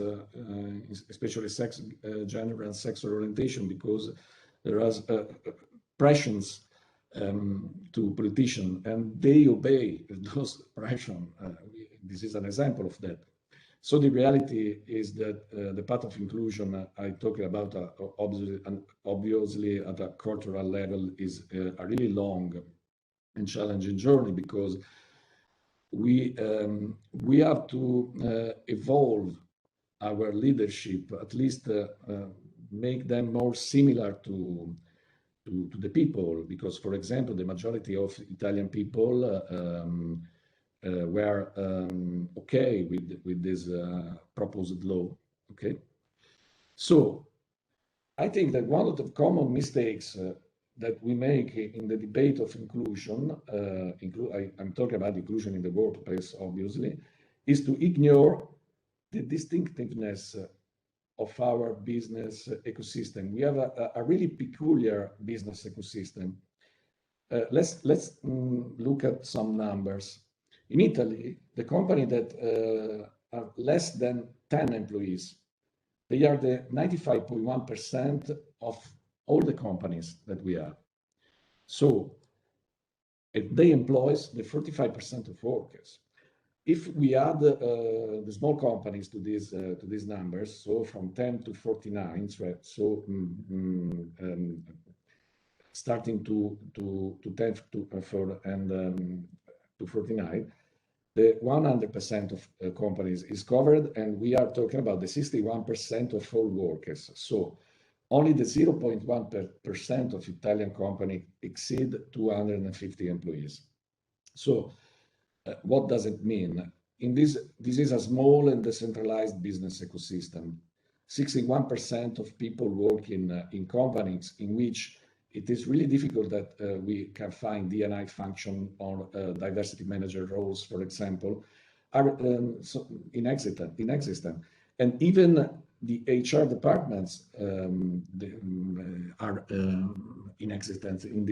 especially sex, gender, and sexual orientation, because there is pressures to politicians, and they obey those pressures. This is an example of that. So the reality is that the path of inclusion I talked about, obviously at a cultural level, is a really long and challenging journey, because we have to evolve our leadership, at least make them more similar to the people, because, for example, the majority of Italian people were okay with this proposed law. Okay, so I think that one of the common mistakes that we make in the debate of inclusion, I'm talking about inclusion in the workplace, obviously, is to ignore the distinctiveness of our business ecosystem. We have a really peculiar business ecosystem. Let's look at some numbers. In Italy, the company that are less than 10 employees, they are the 95.1% of all the companies that we have. So they employ the 45% of workers. If we add the small companies to these numbers, so from 10 to 49, so starting to 10 to 49, the 100% of companies is covered, and we are talking about the 61% of all workers. So only the 0.1% of Italian companies exceed 250 employees. So what does it mean? This is a small and decentralized business ecosystem. 61% of people work in companies in which it is really difficult that we can find D&I function or diversity manager roles, for example. are so inexistent, and even the HR departments are inexistent in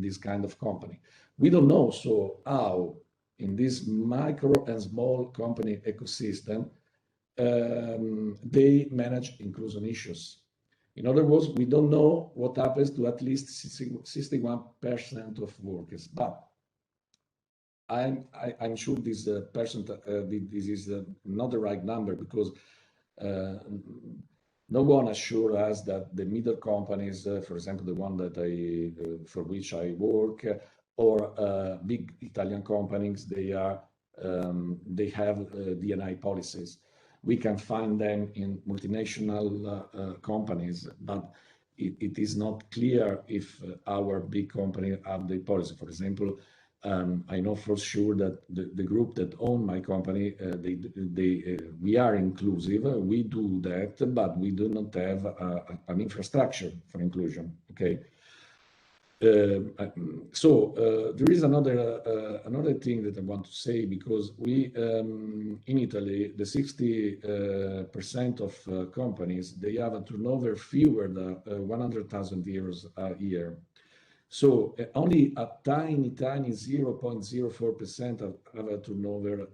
this kind of company. We don't know so how in this micro and small company ecosystem they manage inclusion issues. In other words, we don't know what happens to at least 61% of workers, but I'm sure this this is not the right number, because no one assures us that the middle companies, for example, the one that for which I work, or big Italian companies, they have D&I policies. We can find them in multinational companies, but it is not clear if our big company have the policy. For example, I know for sure that the group that own my company, we are inclusive. We do that, but we do not have an infrastructure for inclusion. Okay. So there is another thing that I want to say, because we in Italy, the 60% of companies, they have a turnover fewer than 100,000 euros a year. So only a tiny 0.04% have a turnover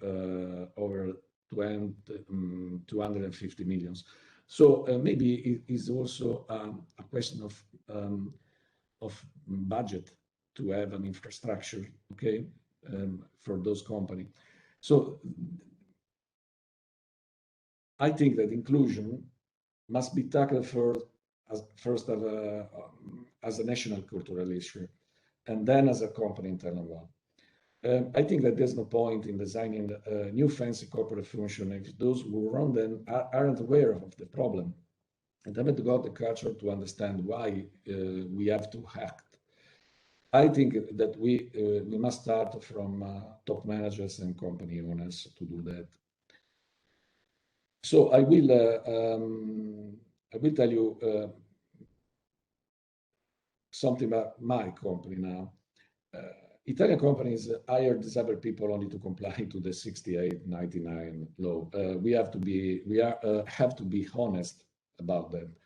over 250 million. So maybe it is also a question of budget to have an infrastructure, okay, for those companies. So I think that inclusion must be tackled first as a national cultural issue, and then as a company internal one. I think that there's no point in designing a new fancy corporate function if those who run them aren't aware of the problem and haven't got the culture to understand why we have to act. I think that we must start from top managers and company owners to do that. So I will tell you something about my company now. Italian companies hire disabled people only to comply to the 68/99 law. We have to be honest about them,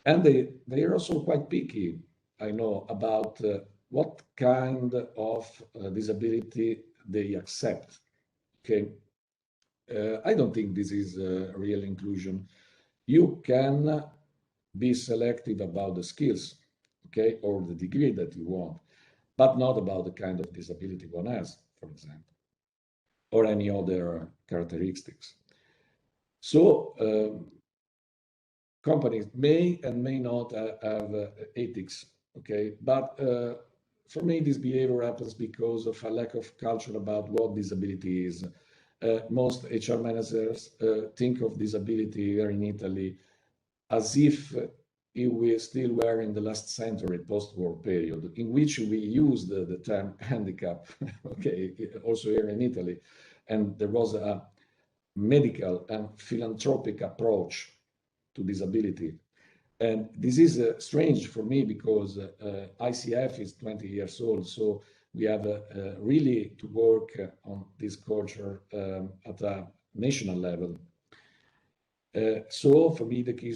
and they are also quite picky, I know, about what kind of disability they accept. Okay, I don't think this is real inclusion. You can be selective about the skills, okay, or the degree that you want, but not about the kind of disability one has, for example, or any other characteristics. So companies may and may not have ethics, okay, but for me this behavior happens because of a lack of culture about what disability is. Most HR managers think of disability here in Italy as if we still were in the last century, post-war period, in which we used the term handicap, okay, also here in Italy. And there was a medical and philanthropic approach to disability. And this is strange for me because ICF is 20 years old, so we have really to work on this culture at a national level. So for me, the key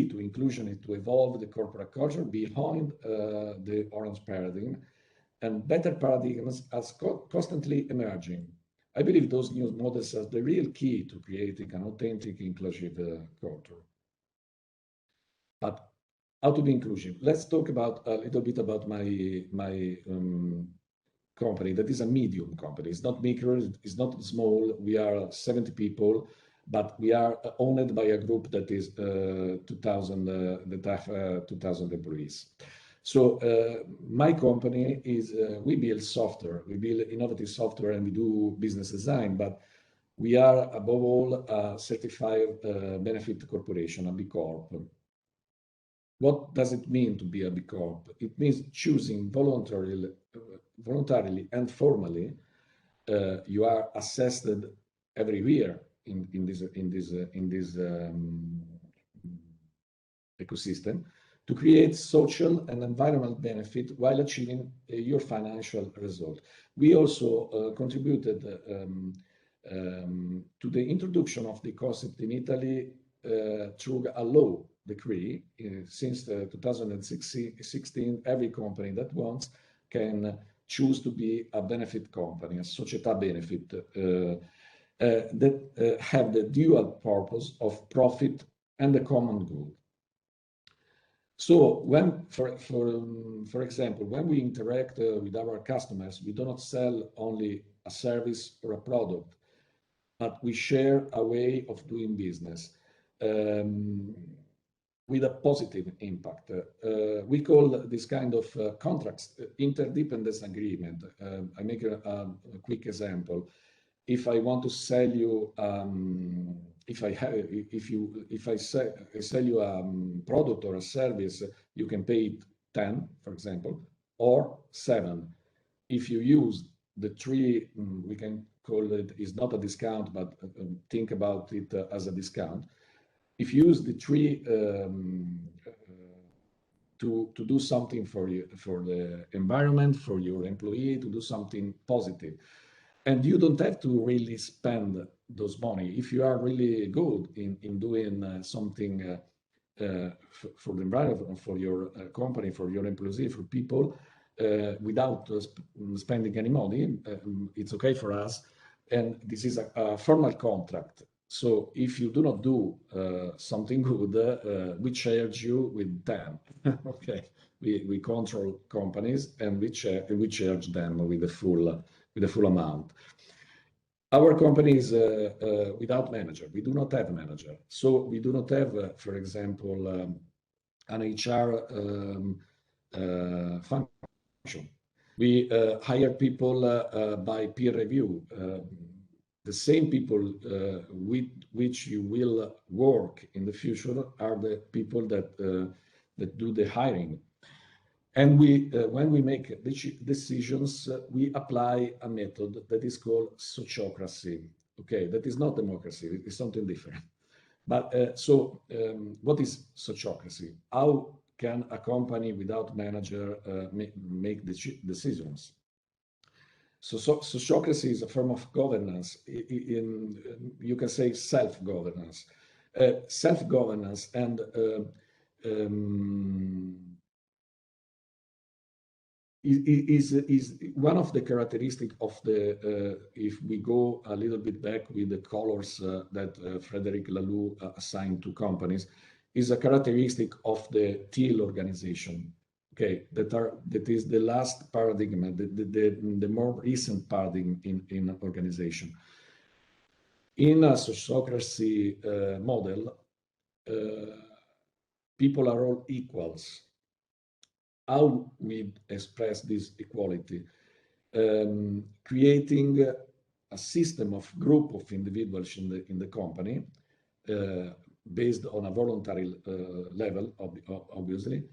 to inclusion is to evolve the corporate culture behind the orange paradigm, and better paradigms are constantly emerging. I believe those new models are the real key to creating an authentic, inclusive culture. But how to be inclusive? Let's talk about a little bit about my company. That is a medium company. It's not micro, it's not small. We are 70 people, but we are owned by a group that is 2,000 employees. So my company is, we build software, we build innovative software, and we do business design, but we are above all a certified benefit corporation, a B Corp. What does it mean to be a B Corp? It means choosing voluntarily and formally. You are assessed every year in this ecosystem to create social and environmental benefit while achieving your financial result. We also contributed to the introduction of the concept in Italy through a law decree. Since 2016, every company that wants can choose to be a benefit company, a società benefit, that have the dual purpose of profit and the common good. So when, for example, when we interact with our customers, we do not sell only a service or a product, but we share a way of doing business with a positive impact. We call this kind of contracts interdependence agreement. I make a quick example. If I want to sell you, if I sell you a product or a service, you can pay it 10, for example, or 7. If you use the 3, we can call it, is not a discount, but think about it as a discount. If you use the 3 to do something for you, for the environment, for your employee, to do something positive, and you don't have to really spend those money. If you are really good in doing something for the environment, for your company, for your employees, for people, without spending any money, it's okay for us. And this is a formal contract. So if you do not do something good, we charge you with 10. Okay, we control companies and we charge them with the full amount. Our company is without manager. We do not have a manager. So we do not have, for example, an HR function. We hire people by peer review. The same people with which you will work in the future are the people that do the hiring. And when we make decisions, we apply a method that is called sociocracy. Okay, that is not democracy, it's something different. But what is sociocracy? How can a company without manager make decisions? So sociocracy is a form of governance. You can say self-governance. Self-governance and is one of the characteristics of the, if we go a little bit back with the colors that Frederic Laloux assigned to companies, is a characteristic of the teal organization. Okay, that is the last paradigm, the more recent paradigm in organization. In a sociocracy model, people are all equals. How we express this equality? Creating a system of group of individuals in the company based on a voluntary level, obviously.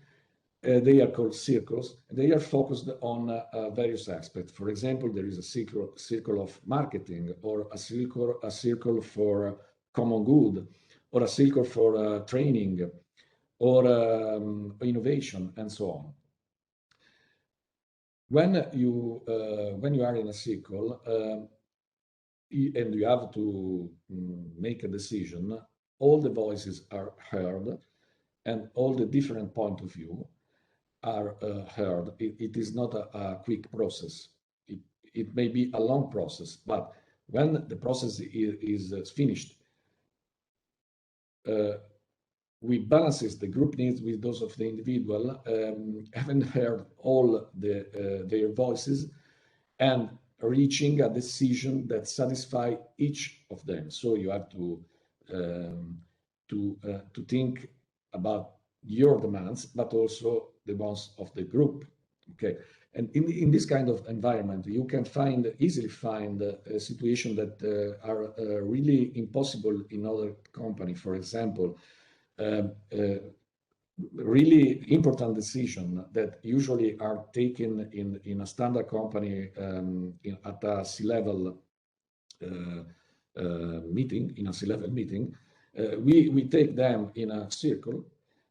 They are called circles. They are focused on various aspects. For example, there is a circle of marketing, or a circle for common good, or a circle for training, or innovation, and so on. When you are in a circle and you have to make a decision, all the voices are heard and all the different points of view are heard. It is not a quick process. It may be a long process, but when the process is finished, we balances the group needs with those of the individual, having heard all their voices and reaching a decision that satisfies each of them. So you have to think about your demands, but also the ones of the group. Okay, and in this kind of environment, you can easily find a situation that are really impossible in other companies. For example, really important decisions that usually are taken in a standard company at a C-level meeting, we take them in a circle,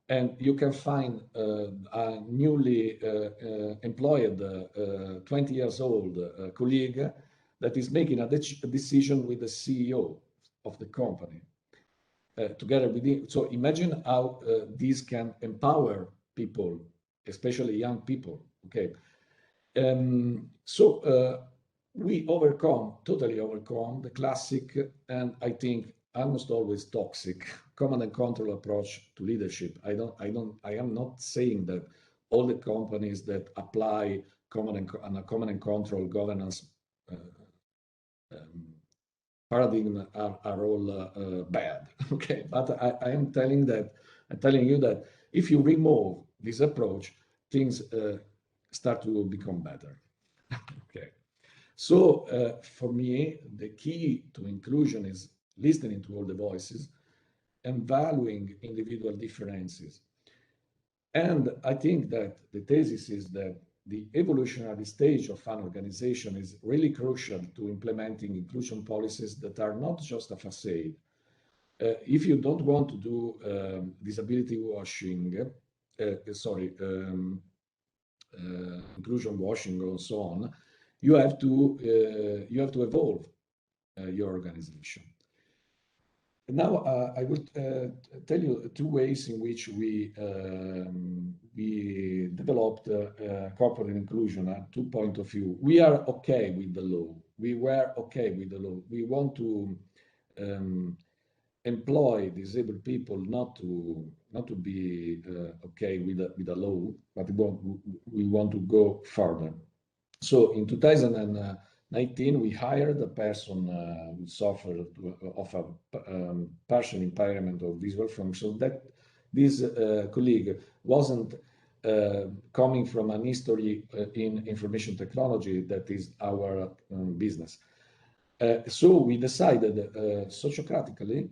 and you can find a newly employed 20 years old colleague that is making a decision with the CEO of the company together with him. So imagine how this can empower people, especially young people. Okay, we totally overcome the classic and I think almost always toxic command and control approach to leadership. I am not saying that all the companies that apply command and control governance paradigm are all bad. Okay, but I am telling you that if you remove this approach, things start to become better. Okay, so for me, the key to inclusion is listening to all the voices and valuing individual differences. And I think that the thesis is that the evolutionary stage of an organization is really crucial to implementing inclusion policies that are not just a facade. If you don't want to do disability washing, inclusion washing and so on, you have to evolve your organization. Now I will tell you two ways in which we developed corporate inclusion at 2 points of view. We are okay with the law. We were okay with the law. We want to employ disabled people not to be okay with the law, but we want to go further. So in 2019, we hired a person who suffered of a partial impairment of visual function. That this colleague wasn't coming from an history in information technology, that is our business. So we decided sociocratically,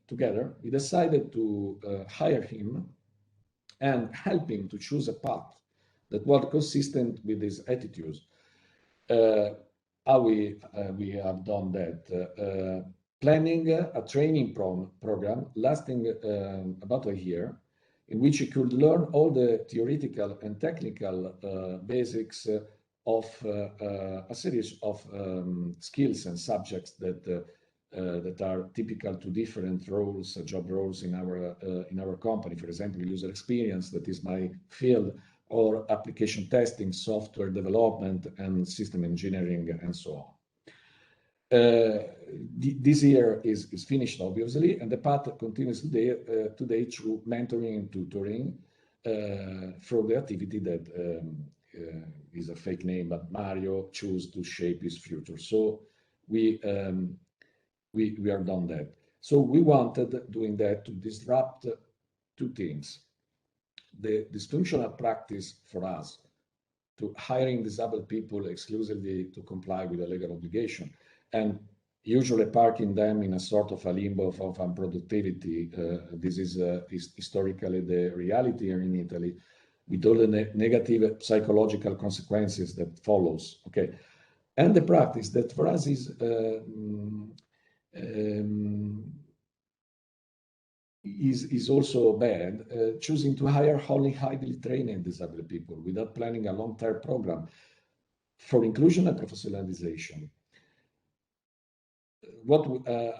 together, we decided to hire him and help him to choose a path that was consistent with his attitudes. How we have done that? Planning a training program lasting about a year, in which he could learn all the theoretical and technical basics of a series of skills and subjects that are typical to different roles, job roles in our company. For example, user experience, that is my field, or application testing, software development, and system engineering, and so on. This year is finished, obviously, and the path continues today through mentoring and tutoring for the activity that is a fake name, but Mario chose to shape his future. So we are done that. So we wanted, doing that, to disrupt two things. The dysfunctional practice for us to hiring disabled people exclusively to comply with a legal obligation, and usually parking them in a sort of a limbo of unproductivity. This is historically the reality here in Italy, with all the negative psychological consequences that follows. Okay, and the practice that for us is also bad, choosing to hire only highly trained disabled people without planning a long-term program for inclusion and professionalization. What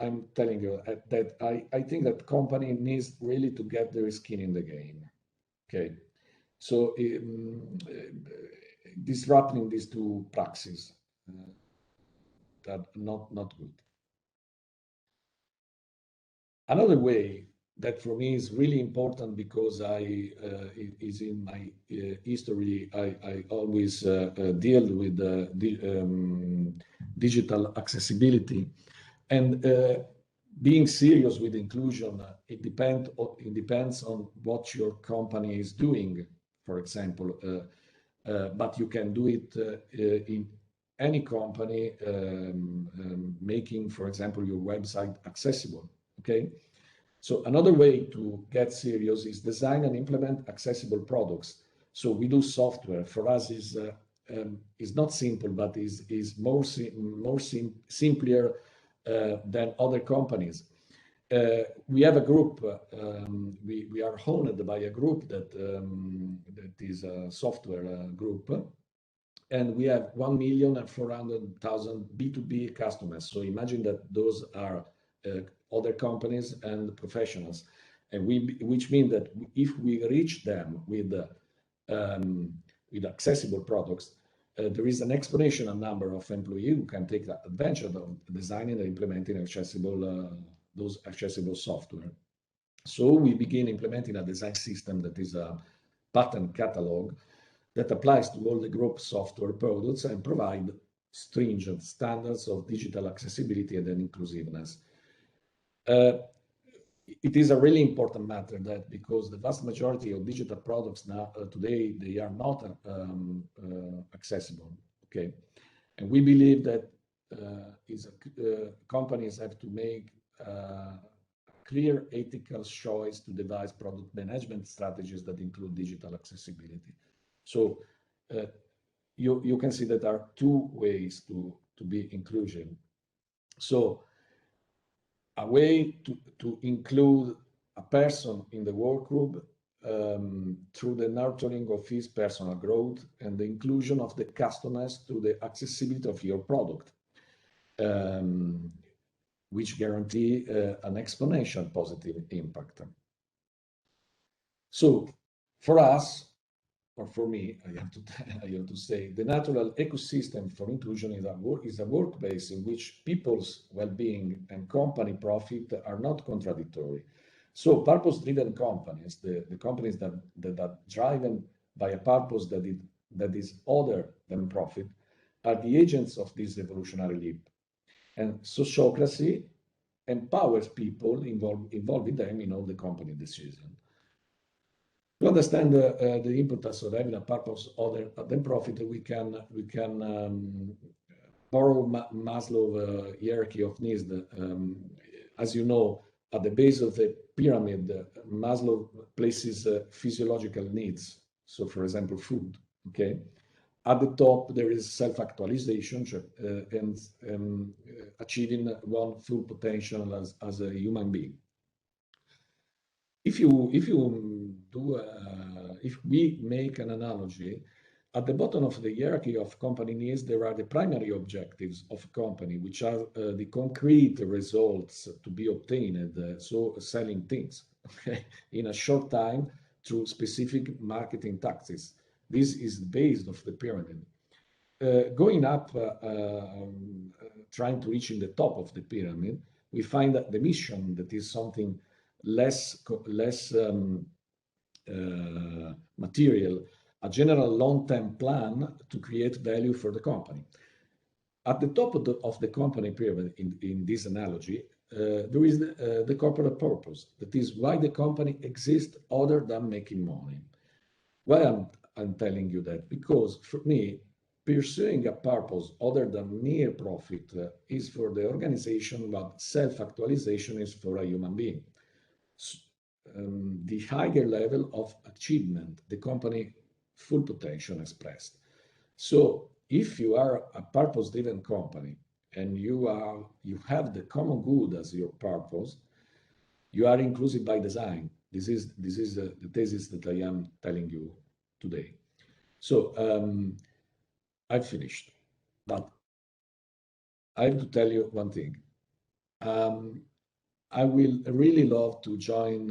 I'm telling you, that I think that company needs really to get their skin in the game. Okay, so disrupting these two practices that not good. Another way that for me is really important, because it is in my history, I always deal with digital accessibility, and being serious with inclusion. It depends on what your company is doing, for example, but you can do it in any company, making, for example, your website accessible. Okay. So another way to get serious is design and implement accessible products. So we do software. For us is not simple, but is more simpler than other companies. We have a group. We are owned by a group that is a software group And we have 1,400,000 B2B customers. So imagine that those are other companies and professionals, and which means that if we reach them with accessible products, there is an exponential number of employees who can take advantage of designing and implementing those accessible software. So we begin implementing a design system that is a pattern catalog that applies to all the group software products and provide stringent standards of digital accessibility and inclusiveness. It is a really important matter that because the vast majority of digital products now today, they are not accessible, okay? And we believe that companies have to make a clear ethical choice to devise product management strategies that include digital accessibility. So you can see that there are two ways to be inclusive. So a way to include a person in the work group through the nurturing of his personal growth and the inclusion of the customers through the accessibility of your product, which guarantee an exponential positive impact. So for us, or for me, I have to say, the natural ecosystem for inclusion is a workplace in which people's well-being and company profit are not contradictory. So purpose-driven companies, the companies that are driven by a purpose that is other than profit, are the agents of this evolutionary leap. And sociocracy empowers people involved them in all the company decisions. To understand the impetus of having a purpose other than profit, we can borrow Maslow's hierarchy of needs. As you know, at the base of the pyramid, Maslow places physiological needs. So, for example, food. Okay. At the top, there is self-actualization and achieving one full potential as a human being. If we make an analogy, at the bottom of the hierarchy of company needs, there are the primary objectives of a company, which are the concrete results to be obtained, so selling things, okay, in a short time through specific marketing tactics. This is the base of the pyramid. Going up, trying to reach in the top of the pyramid, we find that the mission, that is something less material, a general long-term plan to create value for the company. At the top of the company pyramid, in this analogy, there is the corporate purpose. That is why the company exists other than making money. Why I'm telling you that? Because for me, pursuing a purpose other than mere profit is for the organization, but self-actualization is for a human being. The higher level of achievement, the company full potential expressed. So if you are a purpose-driven company and you have the common good as your purpose, you are inclusive by design. This is the thesis that I am telling you today. So I've finished, but I have to tell you one thing. I will really love to join,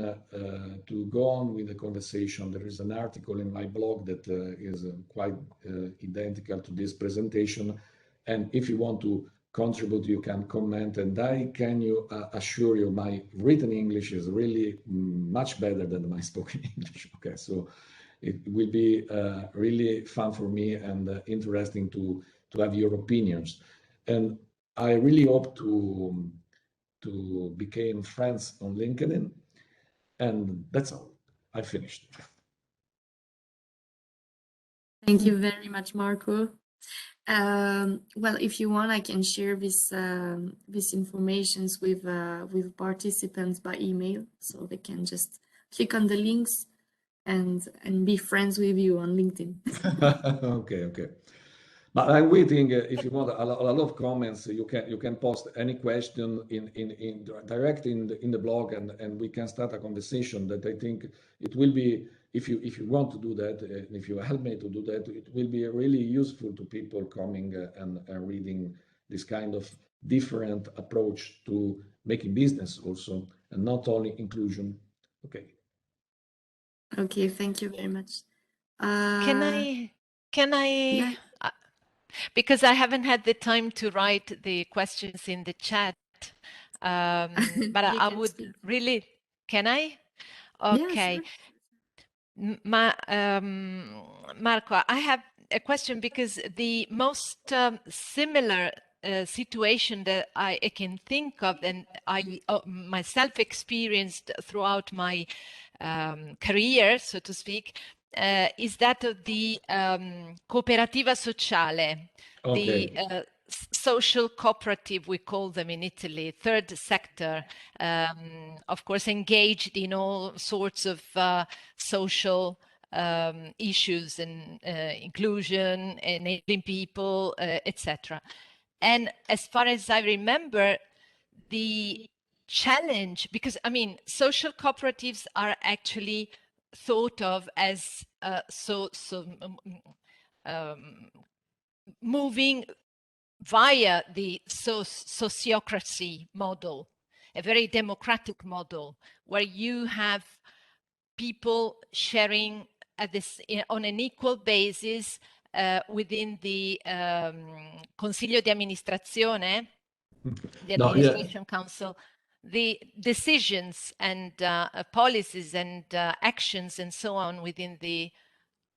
to go on with the conversation. There is an article in my blog that is quite identical to this presentation. And if you want to contribute, you can comment. And I can assure you, my written English is really much better than my spoken English. Okay, so it will be really fun for me and interesting to have your opinions. And I really hope to become friends on LinkedIn. And that's all. I finished. Thank you very much, Marco. Well, if you want, I can share this informations with participants by email, so they can just click on the links and be friends with you on LinkedIn. Okay. But I'm waiting. If you want a lot of comments, you can post any question direct in the blog, and we can start a conversation that I think it will be if you want to do that, and if you help me to do that, it will be really useful to people coming and reading this kind of different approach to making business also, and not only inclusion. Okay. Okay, thank you very much. Can I? Yeah. Because I haven't had the time to write the questions in the chat, but I would speak. Really. Can I? Okay. Yeah, sure. Marco, I have a question, because the most similar situation that I can think of, and I myself experienced throughout my career, so to speak, is that of the cooperativa sociale, the social cooperative, we call them in Italy, third sector, of course, engaged in all sorts of social issues and inclusion, enabling people, etc. And as far as I remember, the challenge, because I mean, social cooperatives are actually thought of as moving via the sociocracy model, a very democratic model, where you have people sharing on an equal basis within the Consiglio di Amministrazione, the Administration Council, the decisions and policies and actions and so on within the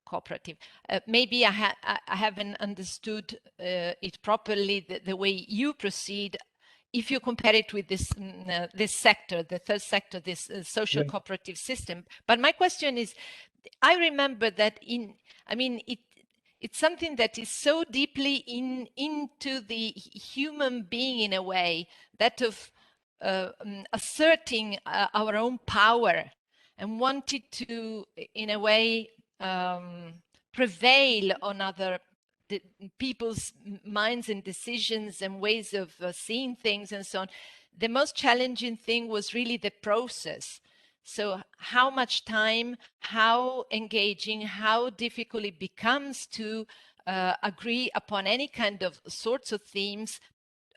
cooperative. Maybe I haven't understood it properly, the way you proceed, if you compare it with this this sector, the third sector, this social cooperative system. But my question is, I remember that it's something that is so deeply into the human being, in a way, that of asserting our own power and wanted to, in a way, prevail on other people's minds and decisions and ways of seeing things and so on. The most challenging thing was really the process. So how much time, how engaging, how difficult it becomes to agree upon any kind of sorts of themes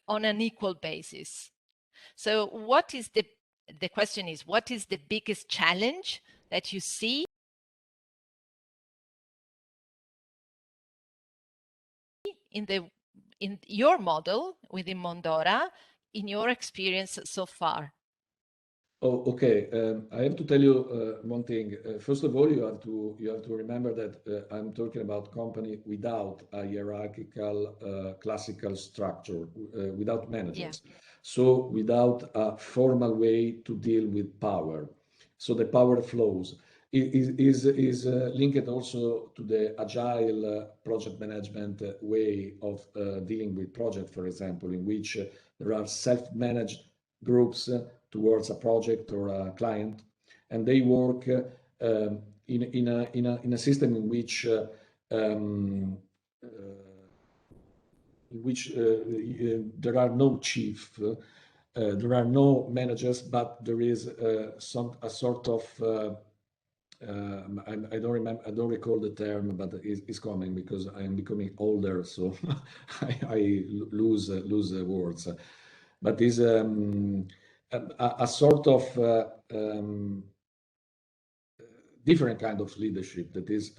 on an equal basis. So what is the question is, what is the biggest challenge that you see in your model within Mondora, in your experience so far? Oh, okay. I have to tell you one thing. First of all, you have to remember that I'm talking about company without a hierarchical classical structure, without managers. Yeah. So without a formal way to deal with power. So the power flows is linked also to the agile project management way of dealing with project, for example, in which there are self-managed groups towards a project or a client, and they work in a system in which there are no chief, there are no managers, but there is a sort of I don't recall the term, but it's coming because I am becoming older, so I lose words. But is a sort of different kind of leadership that is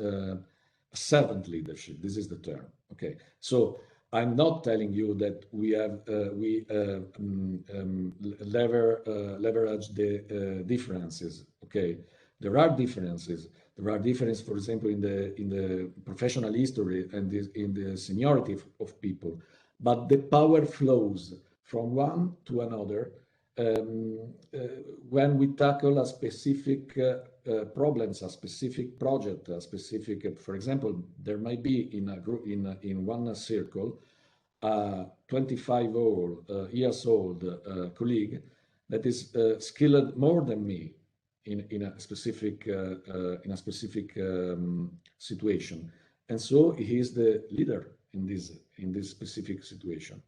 servant leadership. This is the term. Okay, so I'm not telling you that we have leverage the differences. Okay, there are differences. There are differences, for example, in the professional history and in the seniority of people, but the power flows from one to another when we tackle a specific problems, a specific project, a specific, for example, there might be in a group, in one circle, a 25 years old colleague that is skilled more than me in a specific situation, and so he is the leader in this specific situation.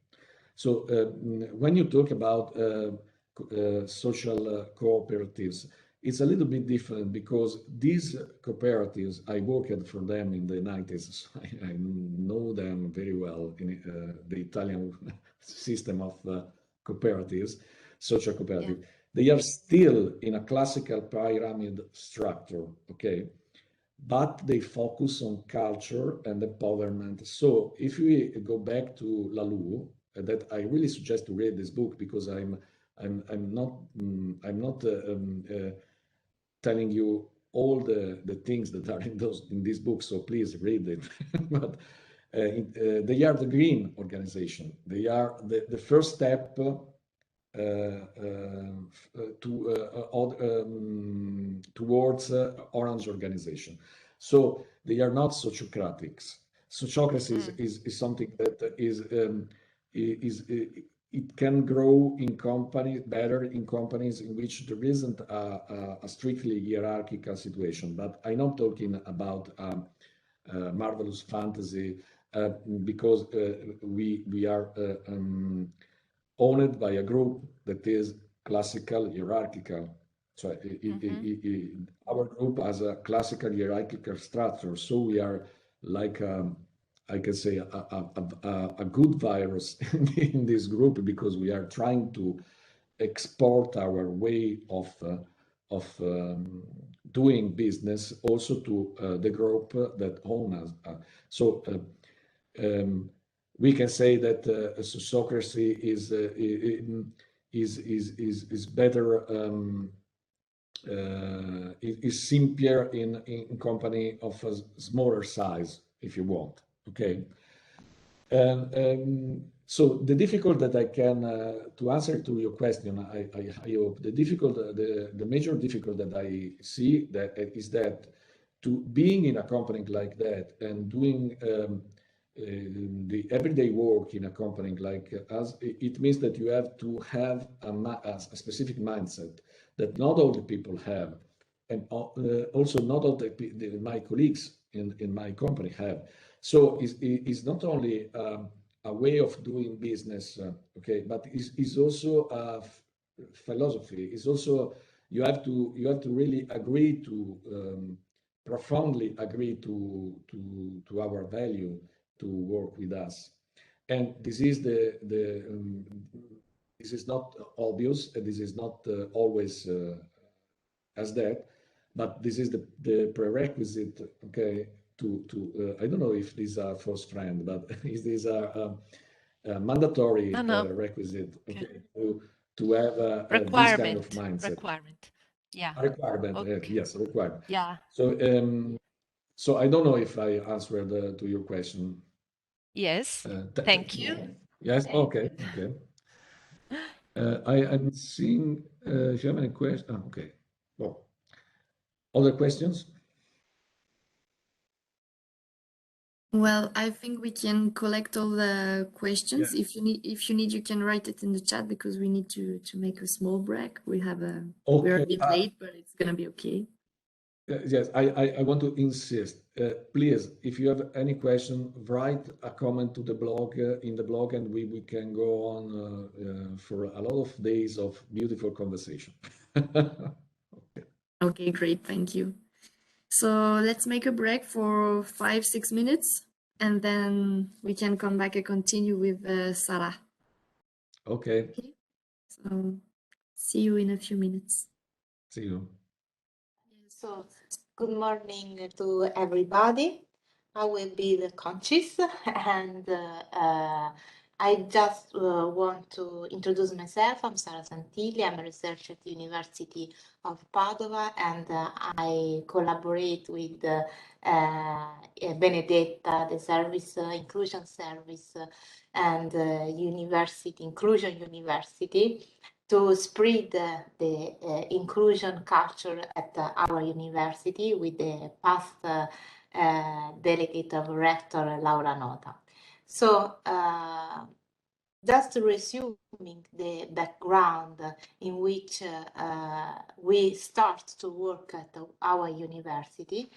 So when you talk about social cooperatives, it's a little bit different because these cooperatives, I worked for them in the 90s, so I know them very well in the Italian system of cooperatives, social cooperative. Yeah. They are still in a classical pyramid structure, okay? But they focus on culture and empowerment. So if we go back to Lalou, that I really suggest to read this book because I'm not telling you all the things that are in this book, so please read it. But they are the green organization. They are the first step towards orange organization. So they are not sociocratics. Sociocracy is something that it can grow in companies, better in companies in which there isn't a strictly hierarchical situation. But I'm not talking about marvelous fantasy because we are owned by a group that is classical hierarchical. So our group has a classical hierarchical structure. So we are like I can say a good virus in this group because we are trying to export our way of doing business also to the group that own us. So we can say that sociocracy is better, is simpler in company of a smaller size, if you want. Okay. And so the difficult that I can to answer to your question, I hope the major difficult that I see that is that to being in a company like that and doing the everyday work in a company like us, it means that you have to have a specific mindset that not all the people have, and also not all my colleagues in my company have. So it's not only a way of doing business, okay, but it's also a philosophy. It's also you have to really agree to profoundly agree to our value to work with us, and this is this is not obvious, and this is not always as that, but this is the prerequisite, okay, to I don't know if these are first trend, but these are mandatory requisite, okay, to have this kind of mindset. Requirement. Yeah. A requirement. Okay. Yes, requirement. Yeah. So so I don't know if I answered to your question. Yes. Thank you. Yes. Okay. Okay. I'm seeing if you have any questions. Oh, okay. Well, other questions? Well, I think we can collect all the questions. Yes. If you need, you can write it in the chat because we need to make a small break. We're a bit late, but it's gonna be okay. Yes, I want to insist. Please, if you have any question, write a comment to the blog in the blog, and we can go on for a lot of days of beautiful conversation. Okay. Okay, great, thank you. So let's make a break for 5-6 minutes, and then we can come back and continue with Sarah. Okay. So see you in a few minutes. See you. So good morning to everybody. I will be the coaches, and I just want to introduce myself. I'm Sara Santilli. I'm a researcher at the University of Padua, and I collaborate with Benedetta, the service, inclusion service, and University Inclusion University, to spread the inclusion culture at our university with the past delegate of rector Laura Nota. So just resuming the background in which we start to work at our university,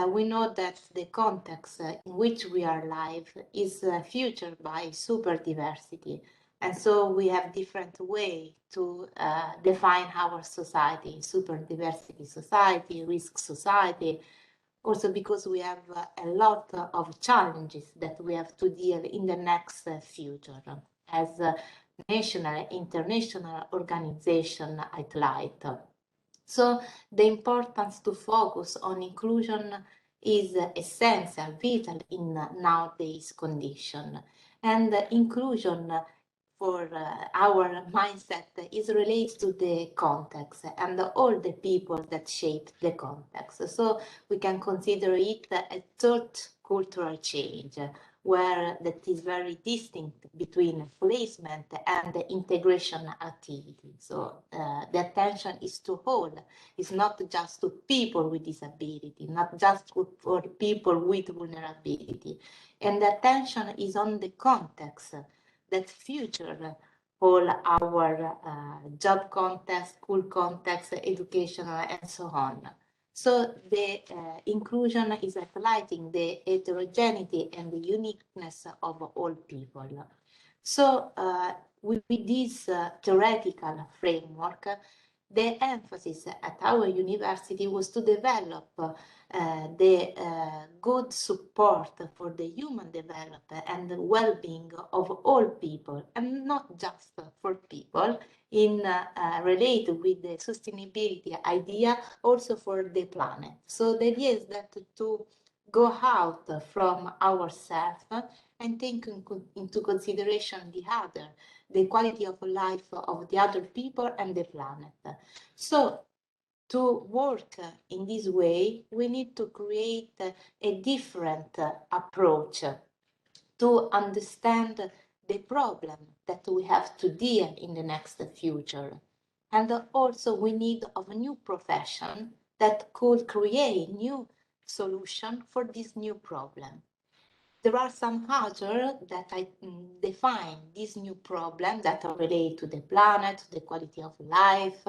we know that the context in which we are live is fueled by super diversity. And so we have different way to define our society, super diversity society, risk society, also because we have a lot of challenges that we have to deal in the next future as a national, international organization outlined. So the importance to focus on inclusion is essential, vital in nowadays condition. And inclusion for our mindset is related to the context and all the people that shape the context. So we can consider it a third cultural change, where that is very distinct between placement and the integration activity. So the attention is to all. It's not just to people with disability, not just for people with vulnerability. And the attention is on the context that future all our job context, school context, educational, and so on. So the inclusion is highlighting the heterogeneity and the uniqueness of all people. So with this theoretical framework, the emphasis at our university was to develop the good support for the human development and the well-being of all people, and not just for people, in related with the sustainability idea, also for the planet. So the idea is that to go out from ourselves and take into consideration the other, the quality of life of the other people and the planet. So to work in this way, we need to create a different approach to understand the problem that we have to deal in the next future. And also we need of a new profession that could create new solution for this new problem. There are some others that I define this new problem that are related to the planet, to the quality of life,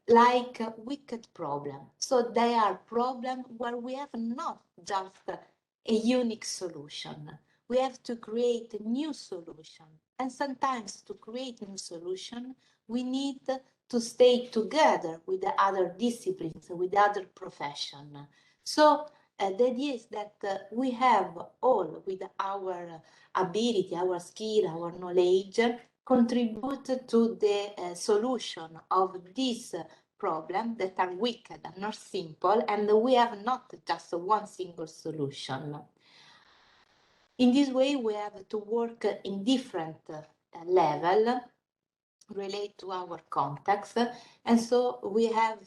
like wicked problem. So they are problems where we have not just a unique solution. We have to create a new solution. And sometimes to create a new solution, we need to stay together with the other disciplines, with the other profession. So the idea is that we have all, with our ability, our skill, our knowledge, contribute to the solution of this problem that are wicked and not simple, and we have not just one single solution. In this way, we have to work in different level relate to our context, and so we have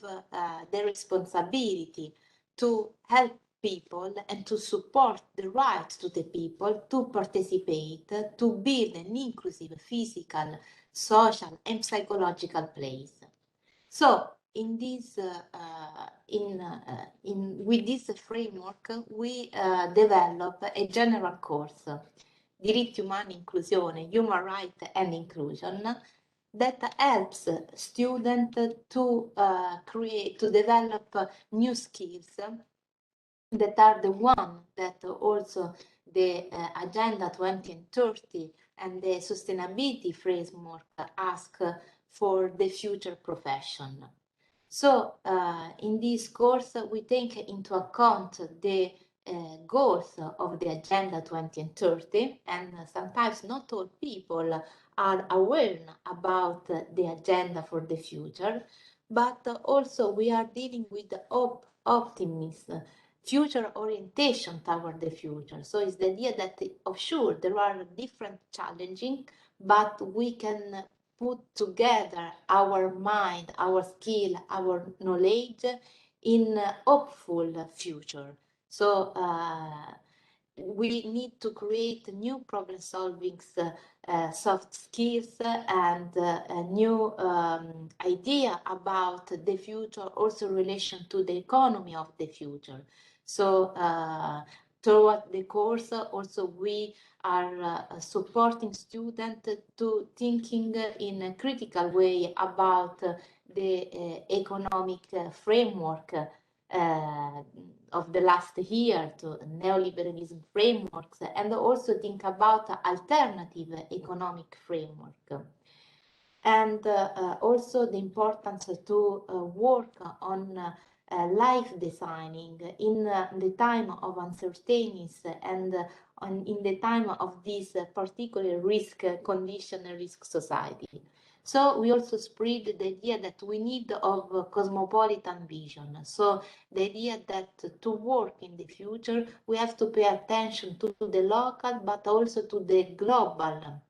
the responsibility to help people and to support the right to the people to participate, to build an inclusive physical, social, and psychological place. So in this, with this framework, we develop a general course, Diritti Umani, Inclusione, Human Rights and Inclusion, that helps students to develop new skills that are the one that also the Agenda 2030 and the sustainability framework ask for the future profession. So in this course, we take into account the goals of the Agenda 2030, and sometimes not all people are aware about the agenda for the future, but also we are dealing with the optimism, future orientation toward the future. So it's the idea that, sure, there are different challenges, but we can put together our mind, our skill, our knowledge in a hopeful future. So we need to create new problem solving soft skills and a new idea about the future, also in relation to the economy of the future. So throughout the course, also we are supporting students to thinking in a critical way about the economic framework of the last year to neoliberalism frameworks, and also think about alternative economic framework. And also the importance to work on life designing in the time of uncertainties and in the time of this particular risk condition and risk society. So we also spread the idea that we need of cosmopolitan vision. So the idea that to work in the future, we have to pay attention to the local, but also to the global,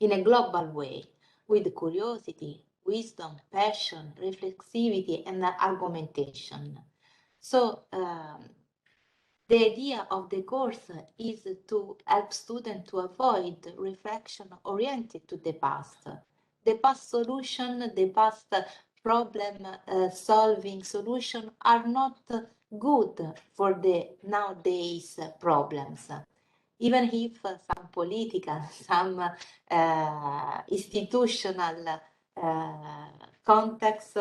in a global way, with curiosity, wisdom, passion, reflexivity, and argumentation. So the idea of the course is to help students to avoid reflection oriented to the past solution, the past problem solving solution are not good for the nowadays problems. Even if some political, some institutional context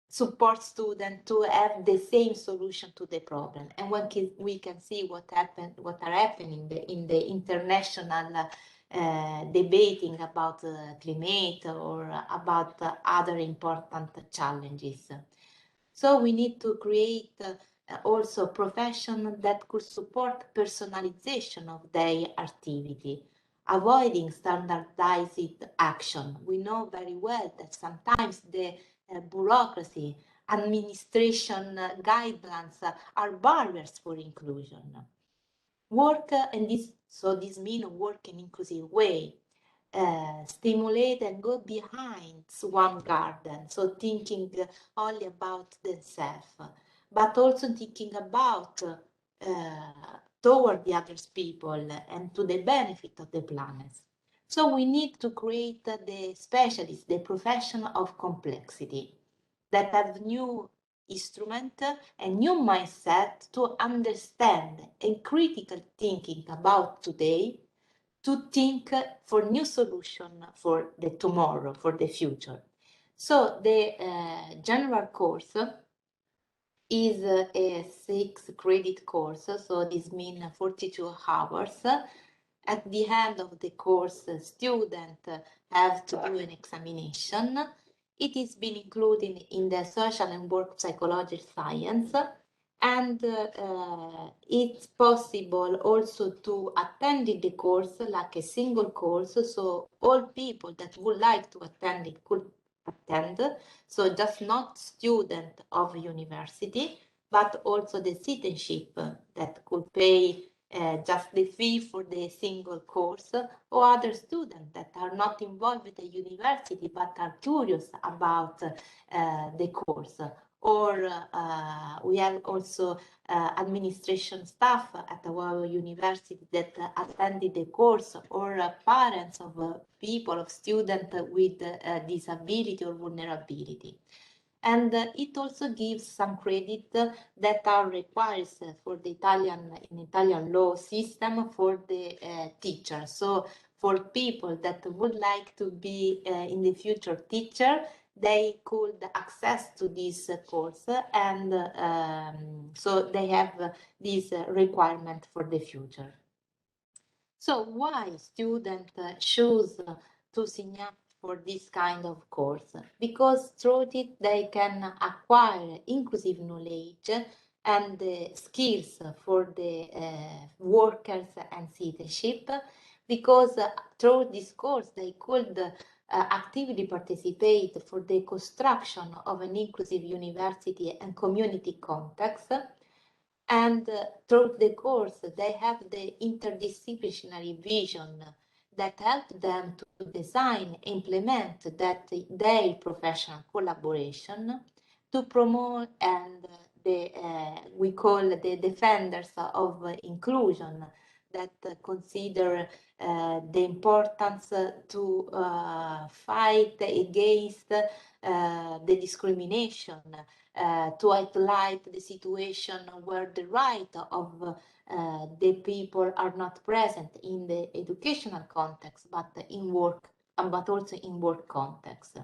support students to have the same solution to the problem. And when we can see what are happening in the international debating about climate or about other important challenges. So we need to create also profession that could support personalization of their activity, avoiding standardized action. We know very well that sometimes the bureaucracy, administration guidelines are barriers for inclusion. Work, this means work in inclusive way, stimulate and go behind one garden, so thinking only about themselves, but also thinking about toward the other people and to the benefit of the planet. So we need to create the specialists, the profession of complexity, that have new instrument and new mindset to understand and critical thinking about today, to think for new solution for the tomorrow, for the future. So the general course is a 6-credit course, so this means 42 hours. At the end of the course, students have to do an examination. It is been included in the social and work psychology science, and it's possible also to attend the course like a single course, so all people that would like to attend it could attend, so just not student of university, but also the citizenship that could pay just the fee for the single course, or other students that are not involved with the university but are curious about the course. Or we have also administration staff at our university that attended the course, or parents of people, of students with disability or vulnerability. And it also gives some credit that are required for the Italian law system for the teacher. So for people that would like to be in the future teacher, they could access to this course, and so they have this requirement for the future. So why students choose to sign up for this kind of course? Because through it they can acquire inclusive knowledge and skills for the workers and citizenship, because through this course they could actively participate for the construction of an inclusive university and community context. And through the course, they have the interdisciplinary vision that help them to design, implement that their professional collaboration, to promote, and we call the defenders of inclusion, that consider the importance to fight against the discrimination, to highlight the situation where the right of the people are not present in the educational context, but in work but also in work context.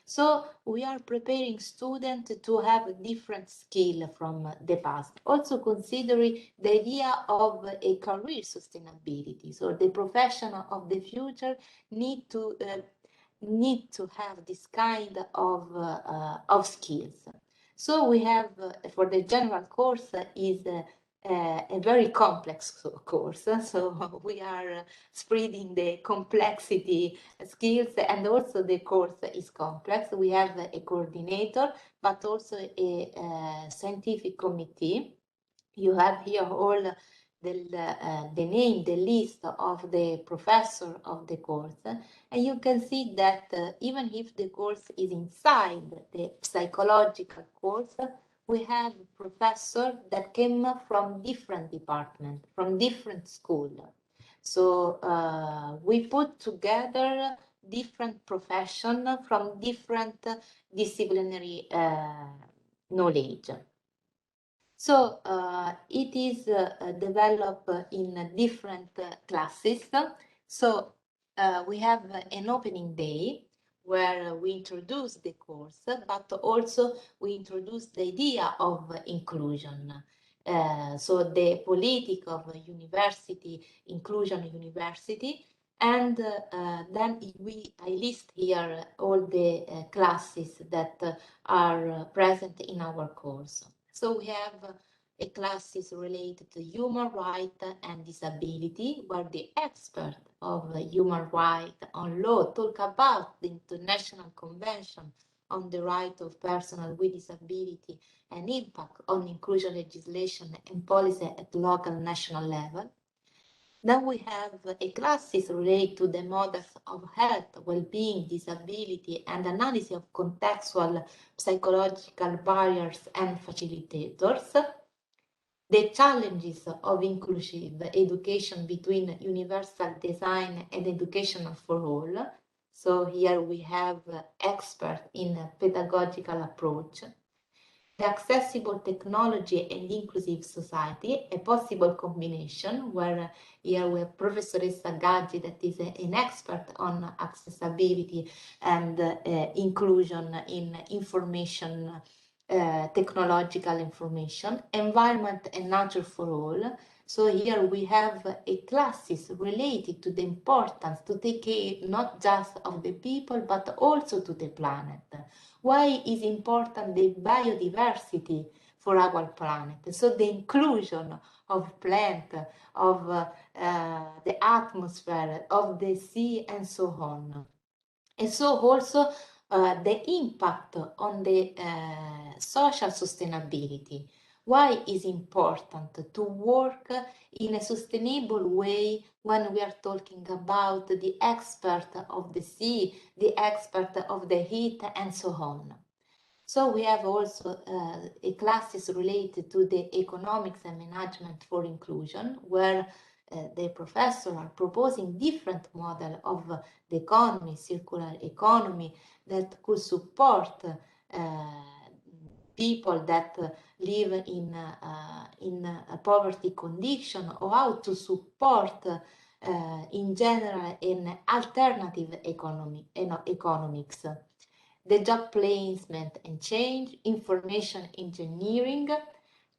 So we are preparing students to have a different skill from the past, also considering the idea of a career sustainability. So the professional of the future need to have this kind of skills. So we have for the general course is a very complex course. So we are spreading the complexity skills, and also the course is complex. We have a coordinator, but also a scientific committee. You have here all the name, the list of the professor of the course, and you can see that even if the course is inside the psychological course, we have professors that came from different departments, from different schools. So we put together different professions from different disciplinary knowledge. So it is developed in different classes. So we have an opening day where we introduce the course, but also we introduce the idea of inclusion. So the politics of university, inclusion university, and then I list here all the classes that are present in our course. So we have a classes related to human rights and disability, where the expert of human rights on law talk about the International Convention on the Right of Persons with Disability and impact on inclusion legislation and policy at local and national level. Then we have a classes related to the models of health, well-being, disability, and analysis of contextual psychological barriers and facilitators. The challenges of inclusive education between universal design and education for all. So here we have experts in pedagogical approach. The accessible technology and inclusive society, a possible combination, where here we have Professoressa Gaggi, that is an expert on accessibility and inclusion in information, technological information, environment and nature for all. So here we have a classes related to the importance to take care not just of the people, but also to the planet. Why is important the biodiversity for our planet? So the inclusion of plant, of the atmosphere, of the sea, and so on. And so also the impact on the social sustainability. Why is important to work in a sustainable way when we are talking about the expert of the sea, the expert of the heat, and so on. So we have also a classes related to the economics and management for inclusion, where the professors are proposing different models of the economy, circular economy, that could support people that live in a poverty condition, or how to support in general an alternative economics. The job placement and change, information engineering,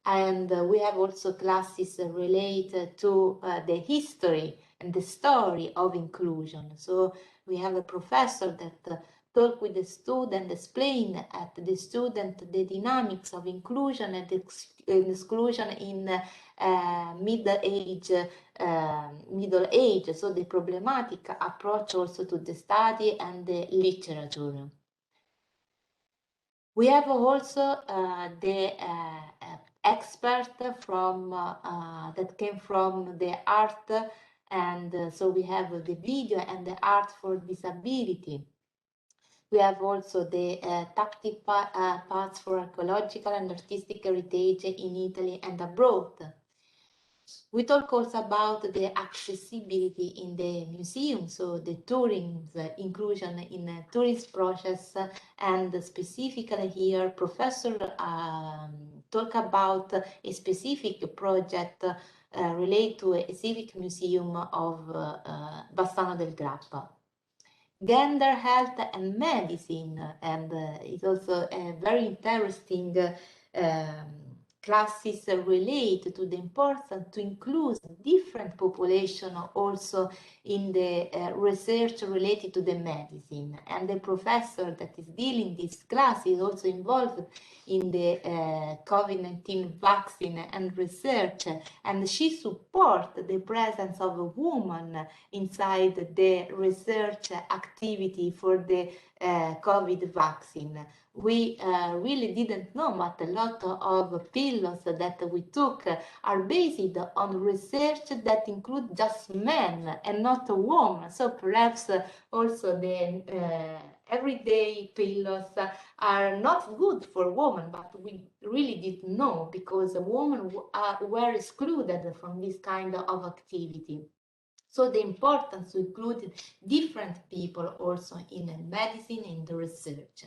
and we have also classes related to the history and the story of inclusion. So we have a professor that talk with the student, explain at the student the dynamics of inclusion and exclusion in middle age, so the problematic approach also to the study and the literature. We have also the expert from that came from the art, and so we have the video and the art for disability. We have also the tactile paths for archaeological and artistic heritage in Italy and abroad. We talk also about the accessibility in the museum, so the tourism, inclusion in the tourist process, and specifically here, Professor talk about a specific project related to a civic museum of Bassano del Grappa. gender, health, and medicine. And it's also a very interesting classes relate to the importance to include different population also in the research related to the medicine. And the professor that is dealing this class is also involved in the COVID-19 vaccine and research, and she supports the presence of a woman inside the research activity for the COVID vaccine. We really didn't know, but a lot of pills that we took are based on research that include just men and not a woman. So perhaps also the everyday pills are not good for women, but we really didn't know because women were excluded from this kind of activity. So the importance to include different people also in medicine, in the research.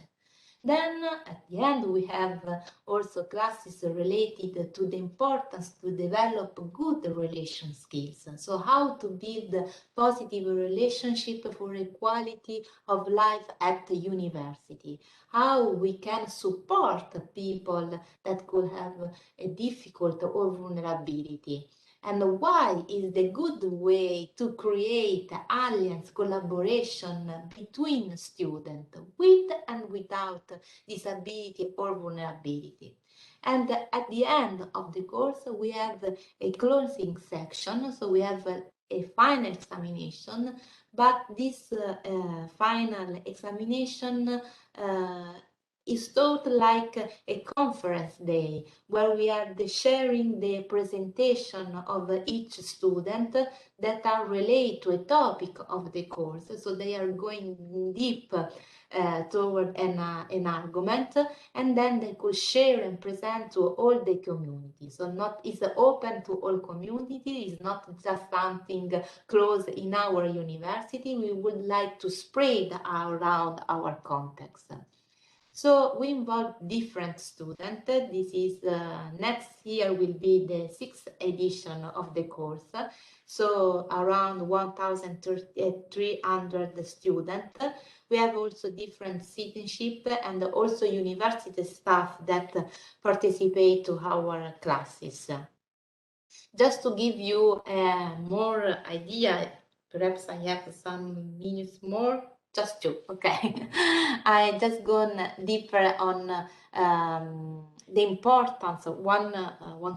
Then at the end we have also classes related to the importance to develop good relation skills. So how to build positive relationship for equality of life at the university. How we can support people that could have a difficult or vulnerability. And why is the good way to create alliance collaboration between students with and without disability or vulnerability. And at the end of the course, we have a closing section, so we have a final examination, but this final examination is taught like a conference day where we are sharing the presentation of each student that are related to a topic of the course. So they are going deep toward an argument, and then they could share and present to all the community. So it's open to all community, it's not just something closed in our university. We would like to spread around our context. So we involve different students. This is next year will be the 6th edition of the course. So around 1,300 students. We have also different citizenship and also university staff that participate to our classes. Just to give you more idea, perhaps I have some minutes more. Just two, okay. I just gone deeper on the importance of one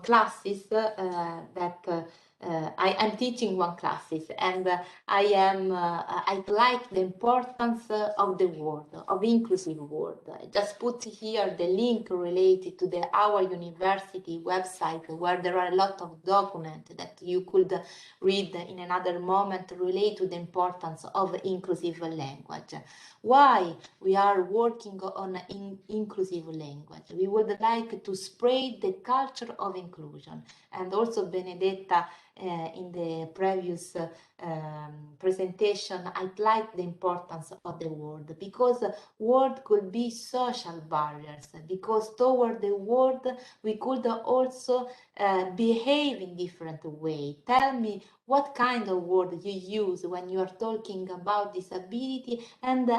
classes that I'm teaching one classes, and I like the importance of the word, of inclusive word. I just put here the link related to our university website where there are a lot of documents that you could read in another moment relate to the importance of inclusive language. Why we are working on inclusive language? We would like to spread the culture of inclusion, and also Benedetta in the previous presentation, I like the importance of the word, because word could be social barriers, because toward the word we could also behave in different way. Tell me what kind of word you use when you are talking about disability, and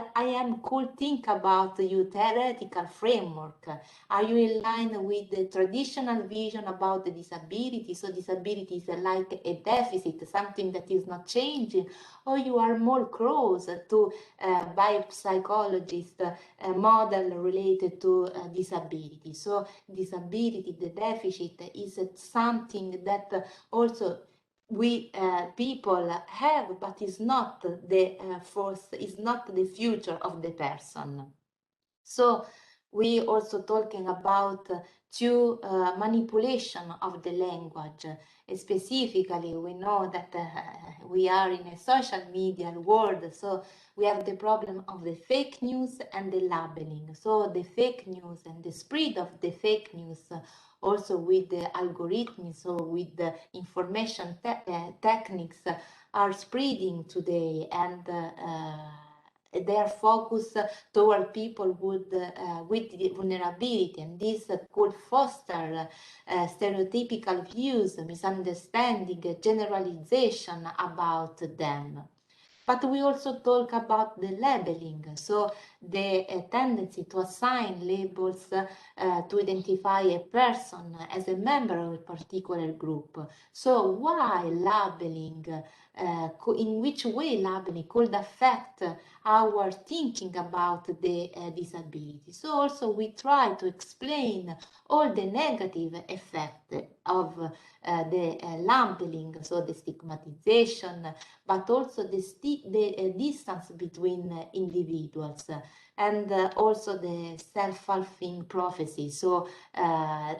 could think about your theoretical framework. Are you in line with the traditional vision about the disability? So disability is like a deficit, something that is not changing, or you are more close to by psychologist model related to disability. So disability, the deficit, is something that also we people have, but is not the force, is not the future of the person. So we also talking about manipulation of the language. Specifically, we know that we are in a social media world, so we have the problem of the fake news and the labeling. So the fake news and the spread of the fake news, also with the algorithms, so with the information techniques, are spreading today, and their focus toward people with vulnerability, and this could foster stereotypical views, misunderstanding, generalization about them. But we also talk about the labeling, so the tendency to assign labels to identify a person as a member of a particular group. So why labeling, in which way labeling could affect our thinking about the disability. So also we try to explain all the negative effects of the labeling, so the stigmatization, but also the distance between individuals, and also the self-fulfilling prophecy. So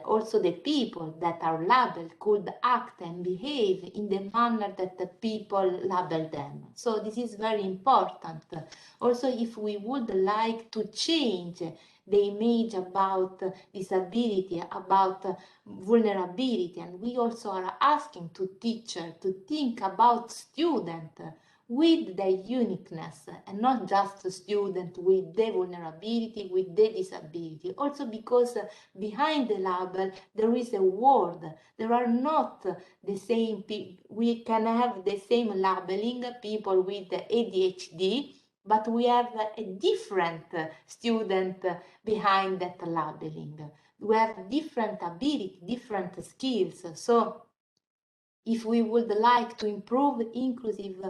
also the people that are labeled could act and behave in the manner that the people label them. So this is very important. Also, if we would like to change the image about disability, about vulnerability, and we also are asking to teachers to think about students with their uniqueness and not just a student with the vulnerability, with the disability. Also because behind the label there is a world. There are not the same people. We can have the same labeling, people with ADHD, but we have a different student behind that labeling. We have different ability, different skills. So if we would like to improve inclusive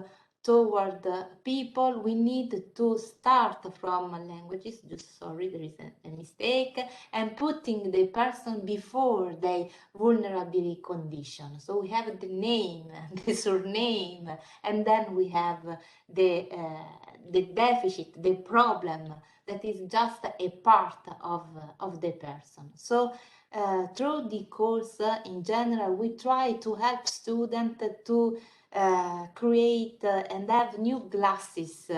toward people, we need to start from languages. Sorry, there is a mistake, and putting the person before the vulnerability condition. So we have the name, the surname, and then we have the deficit, the problem that is just a part of the person. So through the course in general, we try to help students to create and have new glasses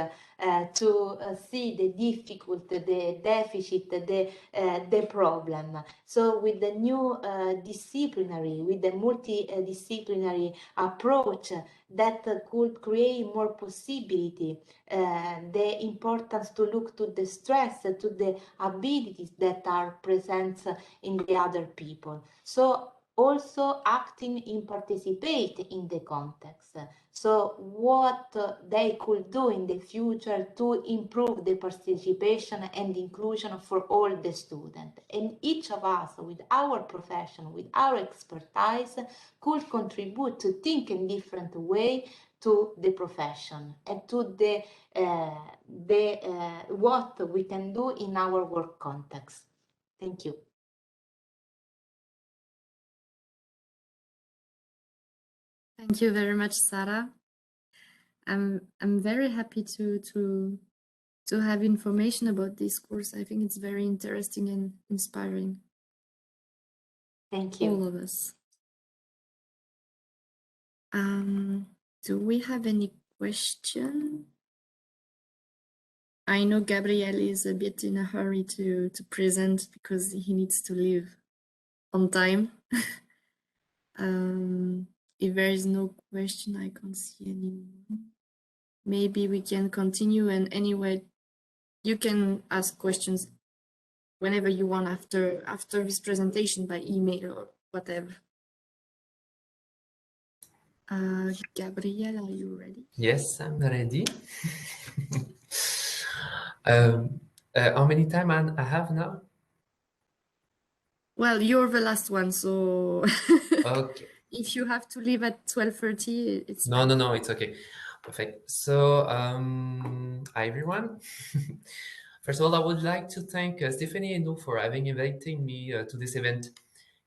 to see the difficulty, the deficit, the problem. So with the new disciplinary, with the multidisciplinary approach that could create more possibility, the importance to look to the stress, to the abilities that are present in the other people. So also acting in participate in the context. So what they could do in the future to improve the participation and inclusion for all the students. And each of us with our profession, with our expertise, could contribute to think in different way to the profession and to what we can do in our work context. Thank you. Thank you very much, Sara. I'm very happy to have information about this course. I think it's very interesting and inspiring. Thank you. All of us. Do we have any question? I know Gabriel is a bit in a hurry to present because he needs to leave on time. If there is no question, I can't see any more. Maybe we can continue, and anyway, you can ask questions whenever you want after this presentation by email or whatever. Gabriel, are you ready? Yes, I'm ready. How many time I have now? Well, you're the last one, so Okay. if you have to leave at 12:30, it's No, fine. no, no, it's okay. Perfect. So, hi everyone. First of all, I would like to thank Stephanie and Lou for having invited me to this event.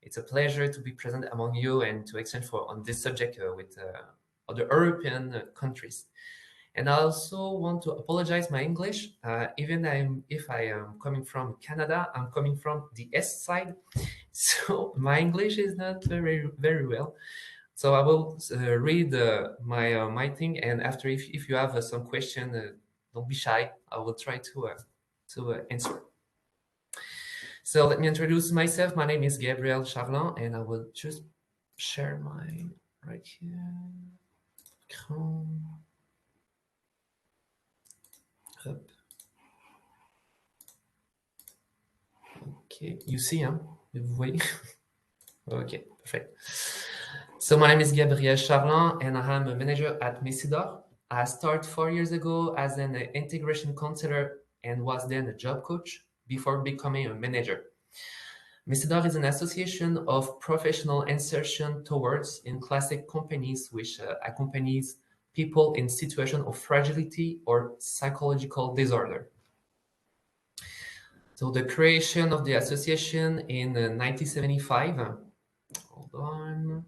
It's a pleasure to be present among you and to exchange on this subject with other European countries. And I also want to apologize my English, even if I am coming from Canada, I'm coming from the east side, so my English is not very well. So I will read my thing, and after, if you have some question, don't be shy. I will try to answer. So let me introduce myself. My name is Gabriel Charland, and I will just share my right here. Hop. Okay, you see, hein? Vous voyez? Okay, perfect. So my name is Gabriel Charland, and I am a manager at Messidor. I started 4 years ago as an integration counselor and was then a job coach before becoming a manager. Misidor is an association of professional insertion towards in classic companies which accompanies people in situation of fragility or psychological disorder. So the creation of the association in 1975, hold on,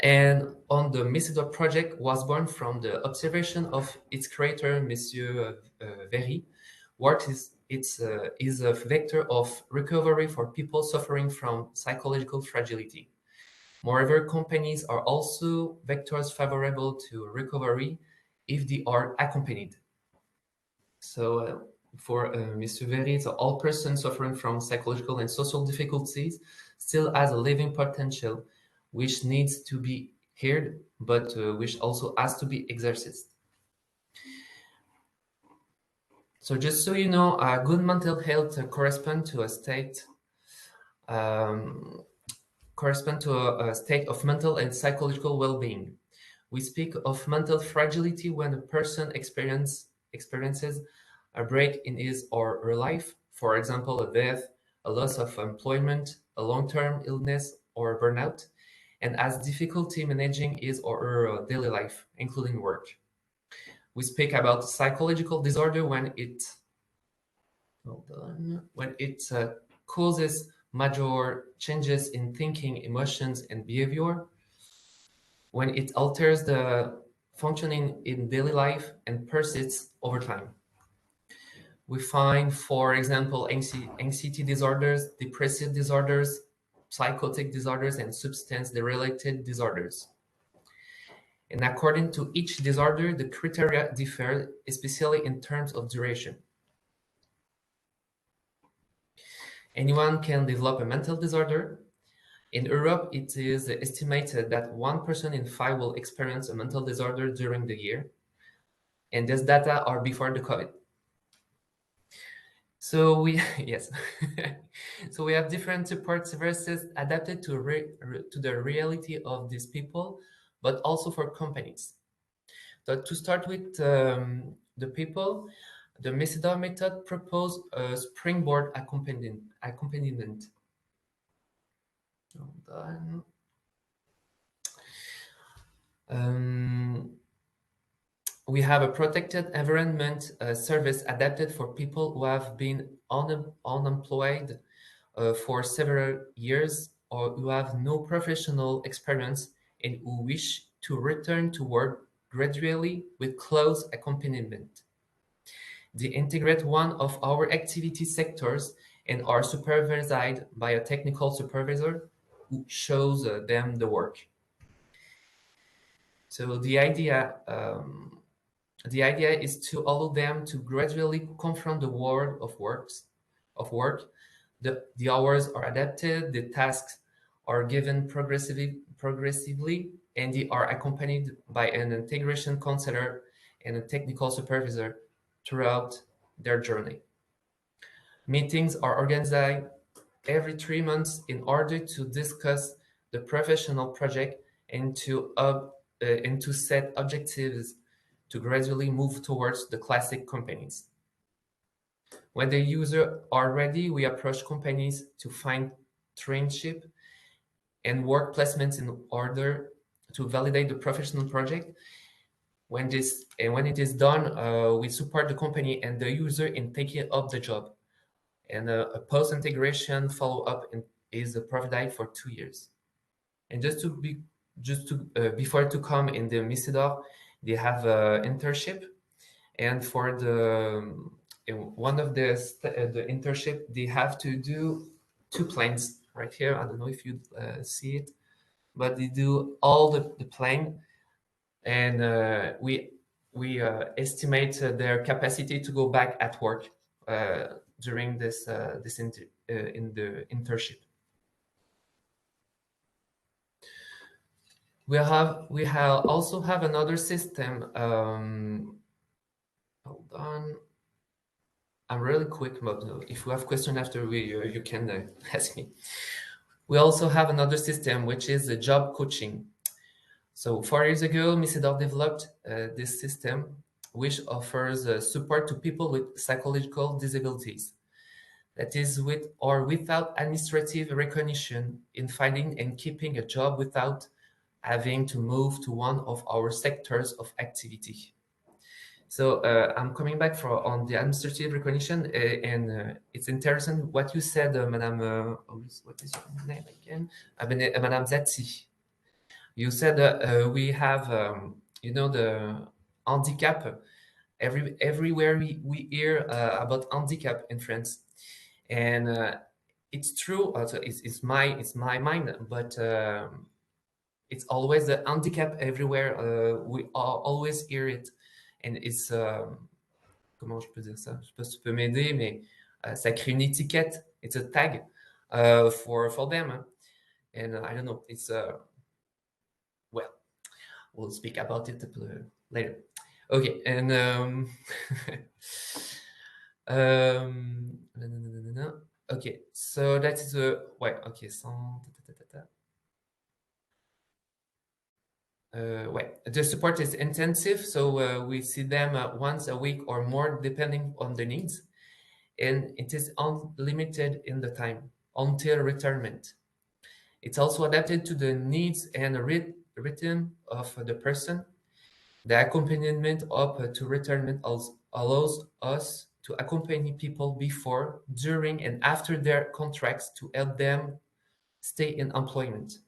and on the Misidor project was born from the observation of its creator, Monsieur Very, what is a vector of recovery for people suffering from psychological fragility. Moreover, companies are also vectors favorable to recovery if they are accompanied. So for Mr. Very, so all persons suffering from psychological and social difficulties still has a living potential which needs to be heard, but which also has to be exercised. So just so you know, good mental health corresponds to a state of mental and psychological well-being. We speak of mental fragility when a person experiences a break in his or her life, for example, a death, a loss of employment, a long-term illness, or a burnout, and has difficulty managing his or her daily life, including work. We speak about psychological disorder when it causes major changes in thinking, emotions, and behavior, when it alters the functioning in daily life and persists over time. We find, for example, anxiety disorders, depressive disorders, psychotic disorders, and substance-related disorders. And according to each disorder, the criteria differ, especially in terms of duration. Anyone can develop a mental disorder. In Europe, it is estimated that 1 person in 5 will experience a mental disorder during the year. And these data are before the COVID. So we, yes, so we have different support services adapted to the reality of these people, but also for companies. So to start with the people, the Misidor method proposed a springboard accompaniment. We have a protected environment service adapted for people who have been unemployed for several years or who have no professional experience and who wish to return to work gradually with close accompaniment. They integrate one of our activity sectors and are supervised by a technical supervisor who shows them the work. So the idea is to allow them to gradually confront the world of work. The hours are adapted, the tasks are given progressively, and they are accompanied by an integration counselor and a technical supervisor throughout their journey. Meetings are organized every 3 months in order to discuss the professional project and to set objectives to gradually move towards the classic companies. When the users are ready, we approach companies to find traineeship and work placements in order to validate the professional project. When it is done, we support the company and the user in taking up the job. And a post-integration follow-up is provided for 2 years. And before to come in the Misidor, they have an internship, and for one of the internship, they have to do 2 planes right here. I don't know if you see it, but they do all the plane, and we estimate their capacity to go back at work during this in the internship. We also have another system. Hold on. I'm really quick, but if you have questions after you can ask me. We also have another system, which is the job coaching. So 4 years ago, Misidor developed this system which offers support to people with psychological disabilities. That is, with or without administrative recognition in finding and keeping a job without having to move to one of our sectors of activity. So I'm coming back on the administrative recognition, and it's interesting what you said, Madame. What is your name again? Madame Zatti. You said we have, the handicap. Everywhere we hear about handicap in France, and it's true. Also, it's my mind, but it's always the handicap everywhere. We always hear it, and it's comment je peux dire ça? Je sais pas si tu peux m'aider, mais ça crée une étiquette. It's a tag for them, and I don't know. It's well, we'll speak about it later. Okay, and okay, so that is ouais, okay, the support is intensive, so we see them once a week or more, depending on the needs, and it is unlimited in the time until retirement. It's also adapted to the needs and rhythm of the person. The accompaniment up to retirement allows us to accompany people before, during, and after their contracts to help them stay in employment.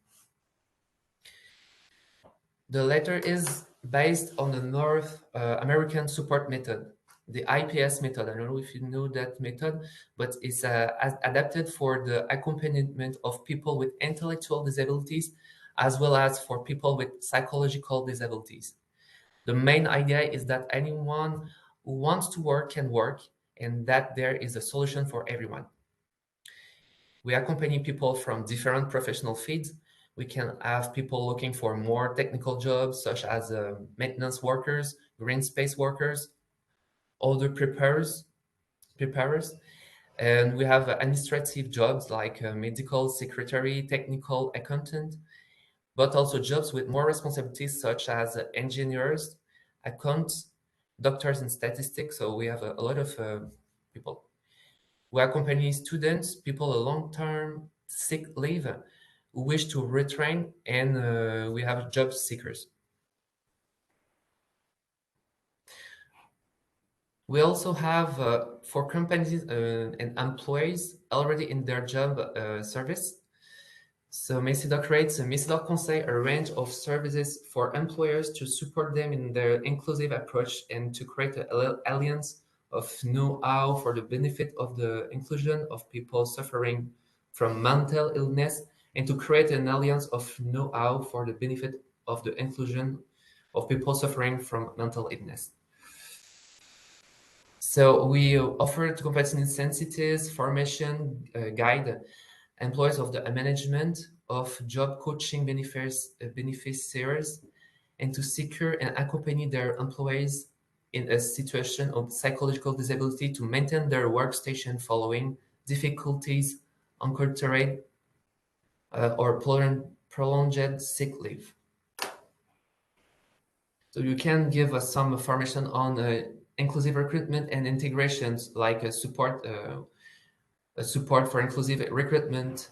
The latter is based on the North American support method, the IPS method. I don't know if you know that method, but it's adapted for the accompaniment of people with intellectual disabilities, as well as for people with psychological disabilities. The main idea is that anyone who wants to work can work, and that there is a solution for everyone. We accompany people from different professional fields. We can have people looking for more technical jobs, such as maintenance workers, green space workers, other preparers, and we have administrative jobs like medical secretary, technical accountant, but also jobs with more responsibilities, such as engineers, accountants, doctors, and statistics. So we have a lot of people. We accompany students, people on long-term sick leave who wish to retrain, and we have job seekers. We also have for companies and employees already in their job service. So Misidor creates a Misidor Conseil, a range of services for employers to support them in their inclusive approach and to create an alliance of know-how for the benefit of the inclusion of people suffering from mental illness, and to create an alliance of know-how for the benefit of the inclusion of people suffering from mental illness. So we offer to competence-sensitive formation guide employees of the management of job coaching beneficiaries, and to secure and accompany their employees in a situation of psychological disability to maintain their workstation following difficulties encountered or prolonged sick leave. So you can give us some information on inclusive recruitment and integrations, like support for inclusive recruitment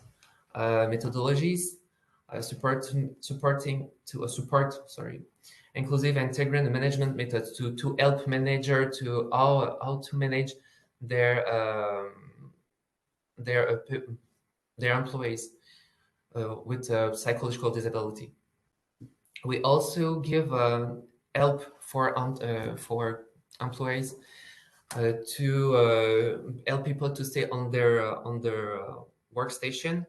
methodologies, inclusive and integrated management methods to help manager to how to manage their employees with psychological disability. We also give help for employees to help people to stay on their workstation.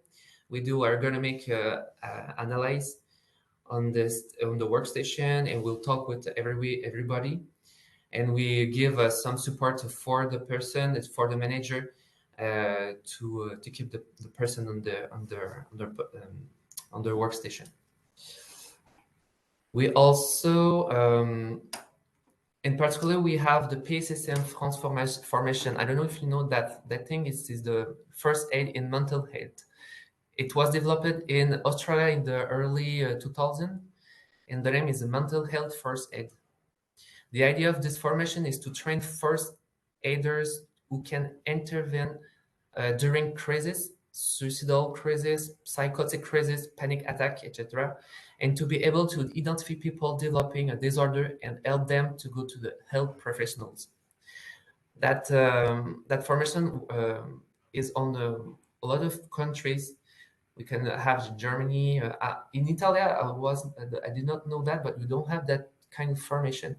We do ergonomic analysis on the workstation, and we'll talk with everybody, and we give some support for the person, for the manager, to keep the person on their workstation. We also in particular, we have the PSSM France formation. I don't know if you know that thing is the first aid in mental health. It was developed in Australia in the early 2000, and the name is Mental Health First Aid. The idea of this formation is to train first aiders who can intervene during crisis, suicidal crisis, psychotic crisis, panic attack, etc., and to be able to identify people developing a disorder and help them to go to the health professionals. That formation is on a lot of countries. We can have Germany. In Italy, I did not know that, but we don't have that kind of formation.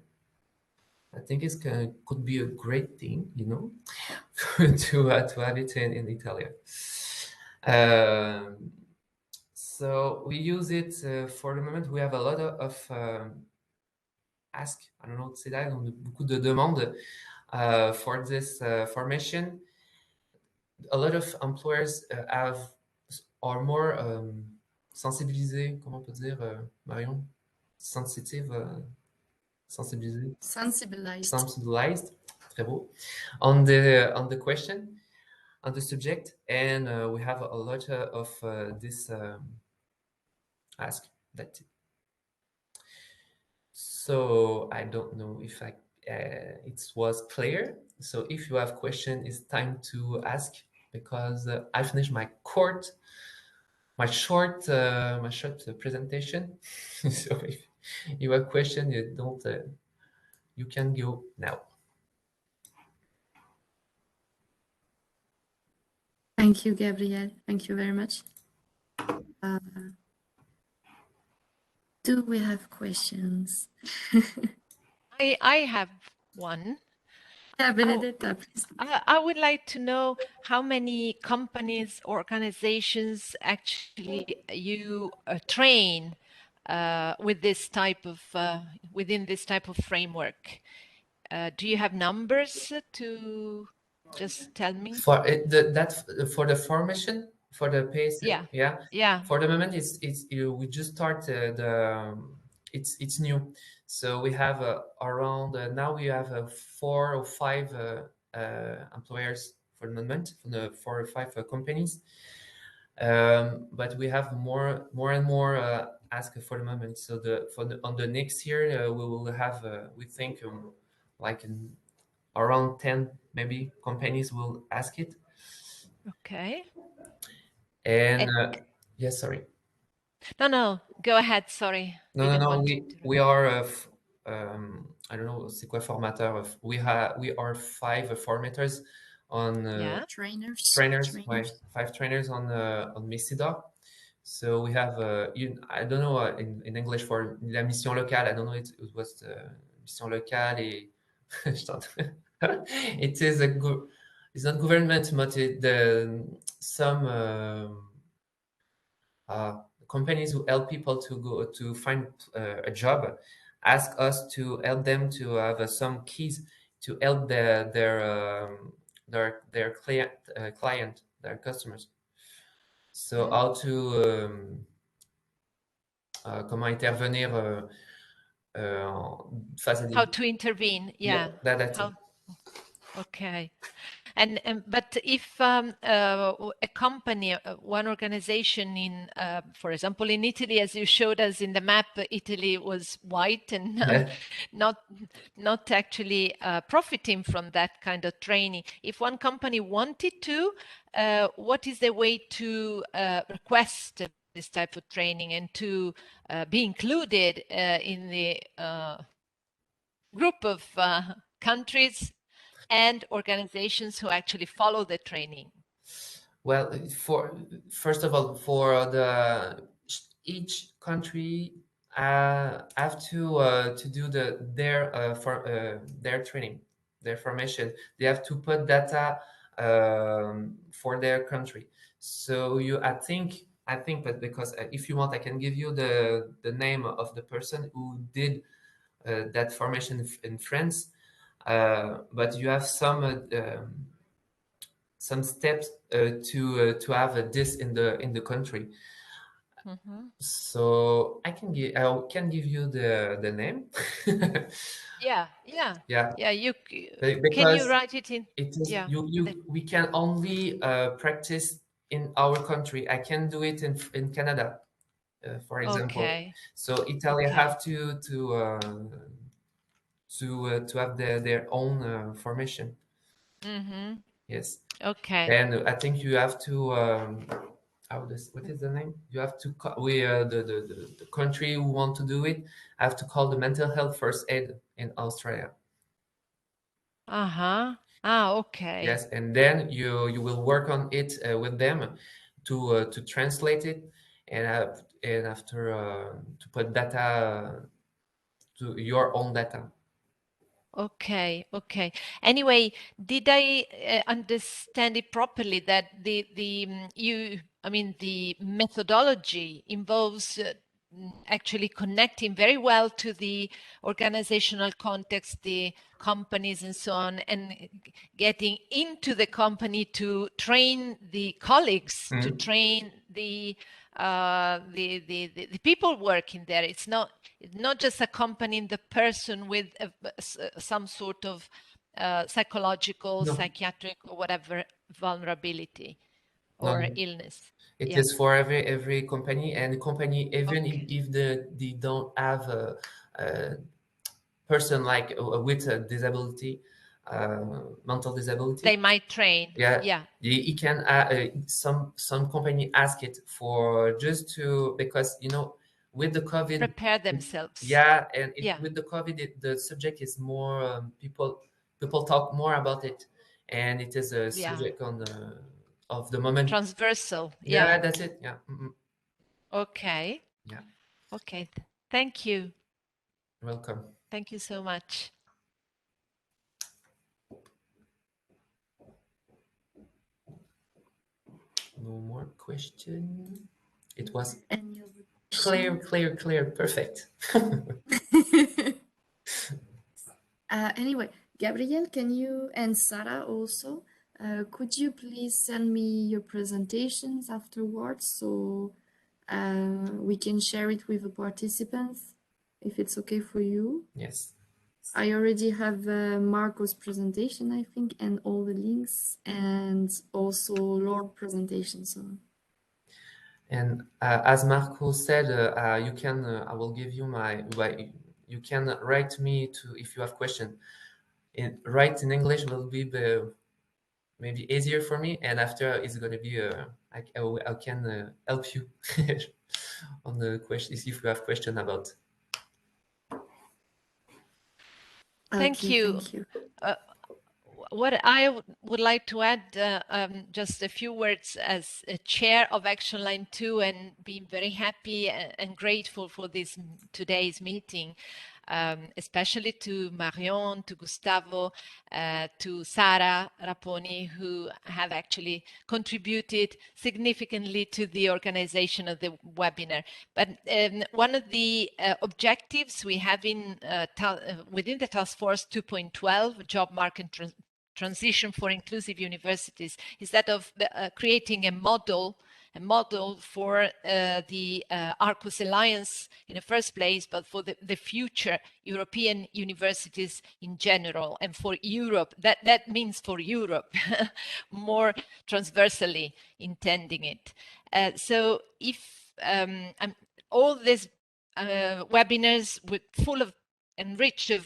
I think it could be a great thing, you know, to have it in Italy. So we use it for the moment. We have a lot of ask. I don't know how to say that. Beaucoup de demandes for this formation. A lot of employers are more sensibilisés. Comment on peut dire, Marion? Sensitive. Sensibilisé. Sensibilized. Très beau. On the question, on the subject, and we have a lot of this ask that. So I don't know if it was clear. So if you have question, it's time to ask, because I finished my short presentation. So if you have question, you don't. You can go now. Thank you, Gabrielle. Thank you very much. Do we have questions? I have one. Yeah, Benedetta, please. I would like to know how many companies, organizations actually you train with this type of within this type of framework. Do you have numbers to just tell me? For for the formation, for the pace, yeah. For the moment, we just start it's new, so we have around now we have 4 or 5 employers for the moment, from the 4 or 5 companies, but we have more and more ask for the moment. So on the next year we will have we think like around 10 maybe companies will ask it. Okay. And yes, sorry. No, go ahead. Sorry. No. We are I don't know, c'est quoi formateur? We are 5 formators on trainers. 5 trainers on Mesida. So we have I don't know in English for la mission locale. I don't know, it was mission locale et it is it's not government, but some companies who help people to go to find a job ask us to help them to have some keys to help their client, their customers. So how to comment intervenir face à des... How to intervene, yeah. That's it. Okay. But if a company, one organization in, for example, in Italy, as you showed us in the map, Italy was white and not actually profiting from that kind of training. If one company wanted to, what is the way to request this type of training and to be included in the group of countries and organizations who actually follow the training? Well, first of all, for each country have to do their training, their formation. They have to put data for their country. So I think, but because if you want, I can give you the name of the person who did that formation in France. But you have some steps to have this in the country. So I can give you the name. Yeah. You because can you write it in? It is we can only practice in our country. I can do it in Canada. for example. Okay. So Italy Okay. have to have their own formation. Yes. Okay. And I think you have to what is the name? You have to the country who want to do it have to call the mental health first aid in Australia. Okay. Yes, and then you will work on it with them to translate it and after to put data to your own data. Okay. Anyway, did I understand it properly that the methodology involves actually connecting very well to the organizational context, the companies and so on, and getting into the company to train the colleagues, to train the people working there. It's not just accompanying the person with some sort of psychological, No. psychiatric, or whatever vulnerability No, or no. illness. It is for every company, and company even Okay. if they don't have a person like with a disability, mental disability. They might train. Yeah. He can some company ask it for just to because with the COVID Prepare themselves. and Yeah. with the COVID the subject is more people talk more about it, and it is a subject on of the moment. Transversal. Yeah, that's it. Yeah. Okay. Yeah. Okay. Thank you. Welcome. Thank you so much. No more question. It was Any other clear. Perfect. Anyway, Gabriel, can you, and Sarah also, could you please send me your presentations afterwards so we can share it with the participants, if it's okay for you? Yes. I already have Marco's presentation, I think, and all the links, and also Lord's presentation. So. And as Marco said, you can. I will give you you can write me to if you have question. Write in English will be maybe easier for me, and after it's gonna be I can help you on the question if you have question about. Thank you. What I would like to add, just a few words as a chair of Action Line 2, and being very happy and grateful for this today's meeting, especially to Marion, to Gustavo, to Sara Raponi, who have actually contributed significantly to the organization of the webinar. But one of the objectives we have within the Task Force 2.12, Job Market Transition for Inclusive Universities, is that of creating a model for the Arqus Alliance in the first place, but for the future European universities in general, and for Europe. That means for Europe, more transversally intending it. So if all these webinars full of enriched of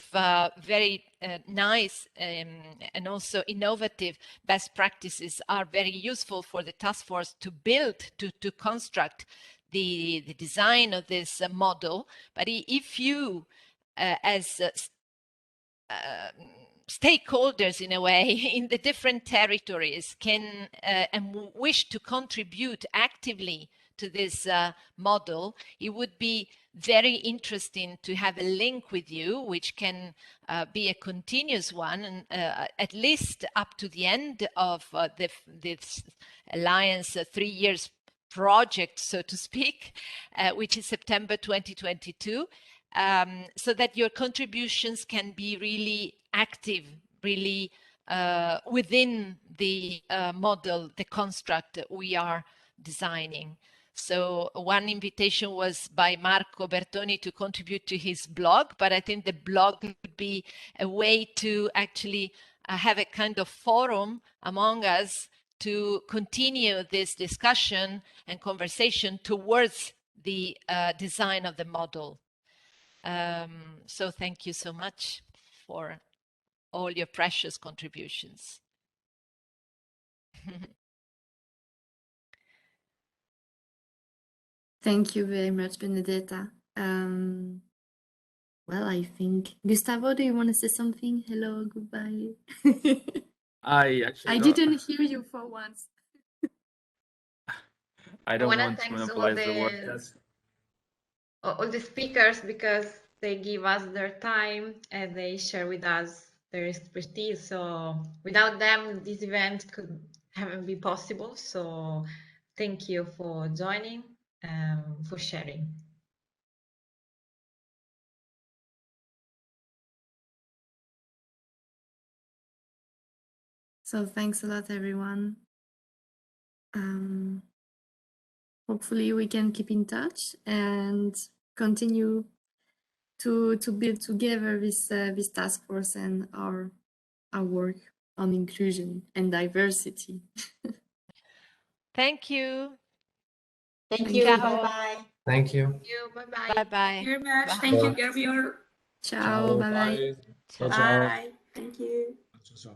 very nice and also innovative best practices are very useful for the task force to build, to construct the design of this model. But if you, as stakeholders in a way in the different territories can and wish to contribute actively to this model, it would be very interesting to have a link with you, which can be a continuous one, and at least up to the end of this Alliance 3 years project, so to speak, which is September 2022, so that your contributions can be really active, really within the model, the construct that we are designing. So one invitation was by Marco Bertoni to contribute to his blog, but I think the blog would be a way to actually have a kind of forum among us to continue this discussion and conversation towards the design of the model. So thank you so much for all your precious contributions. Thank you very much, Benedetta. Well, I think, Gustavo, do you want to say something? Hello, goodbye. I actually I don't. didn't hear you for once. I don't wanna want to thank monopolize the word. Yes. all the speakers because they give us their time and they share with us their expertise. So without them, this event could haven't be possible. So thank you for joining, for sharing. So thanks a lot, everyone. Hopefully we can keep in touch and continue to build together this task force and our work on inclusion and diversity. Thank you. Thank you. Ciao. Bye-bye. Thank you. Bye-bye. Bye-bye. Thank you very much. Bye. Thank you, Gabriel. Ciao, bye bye. Ciao. Ciao. Ciao. Bye. Thank you. Ciao. Ciao.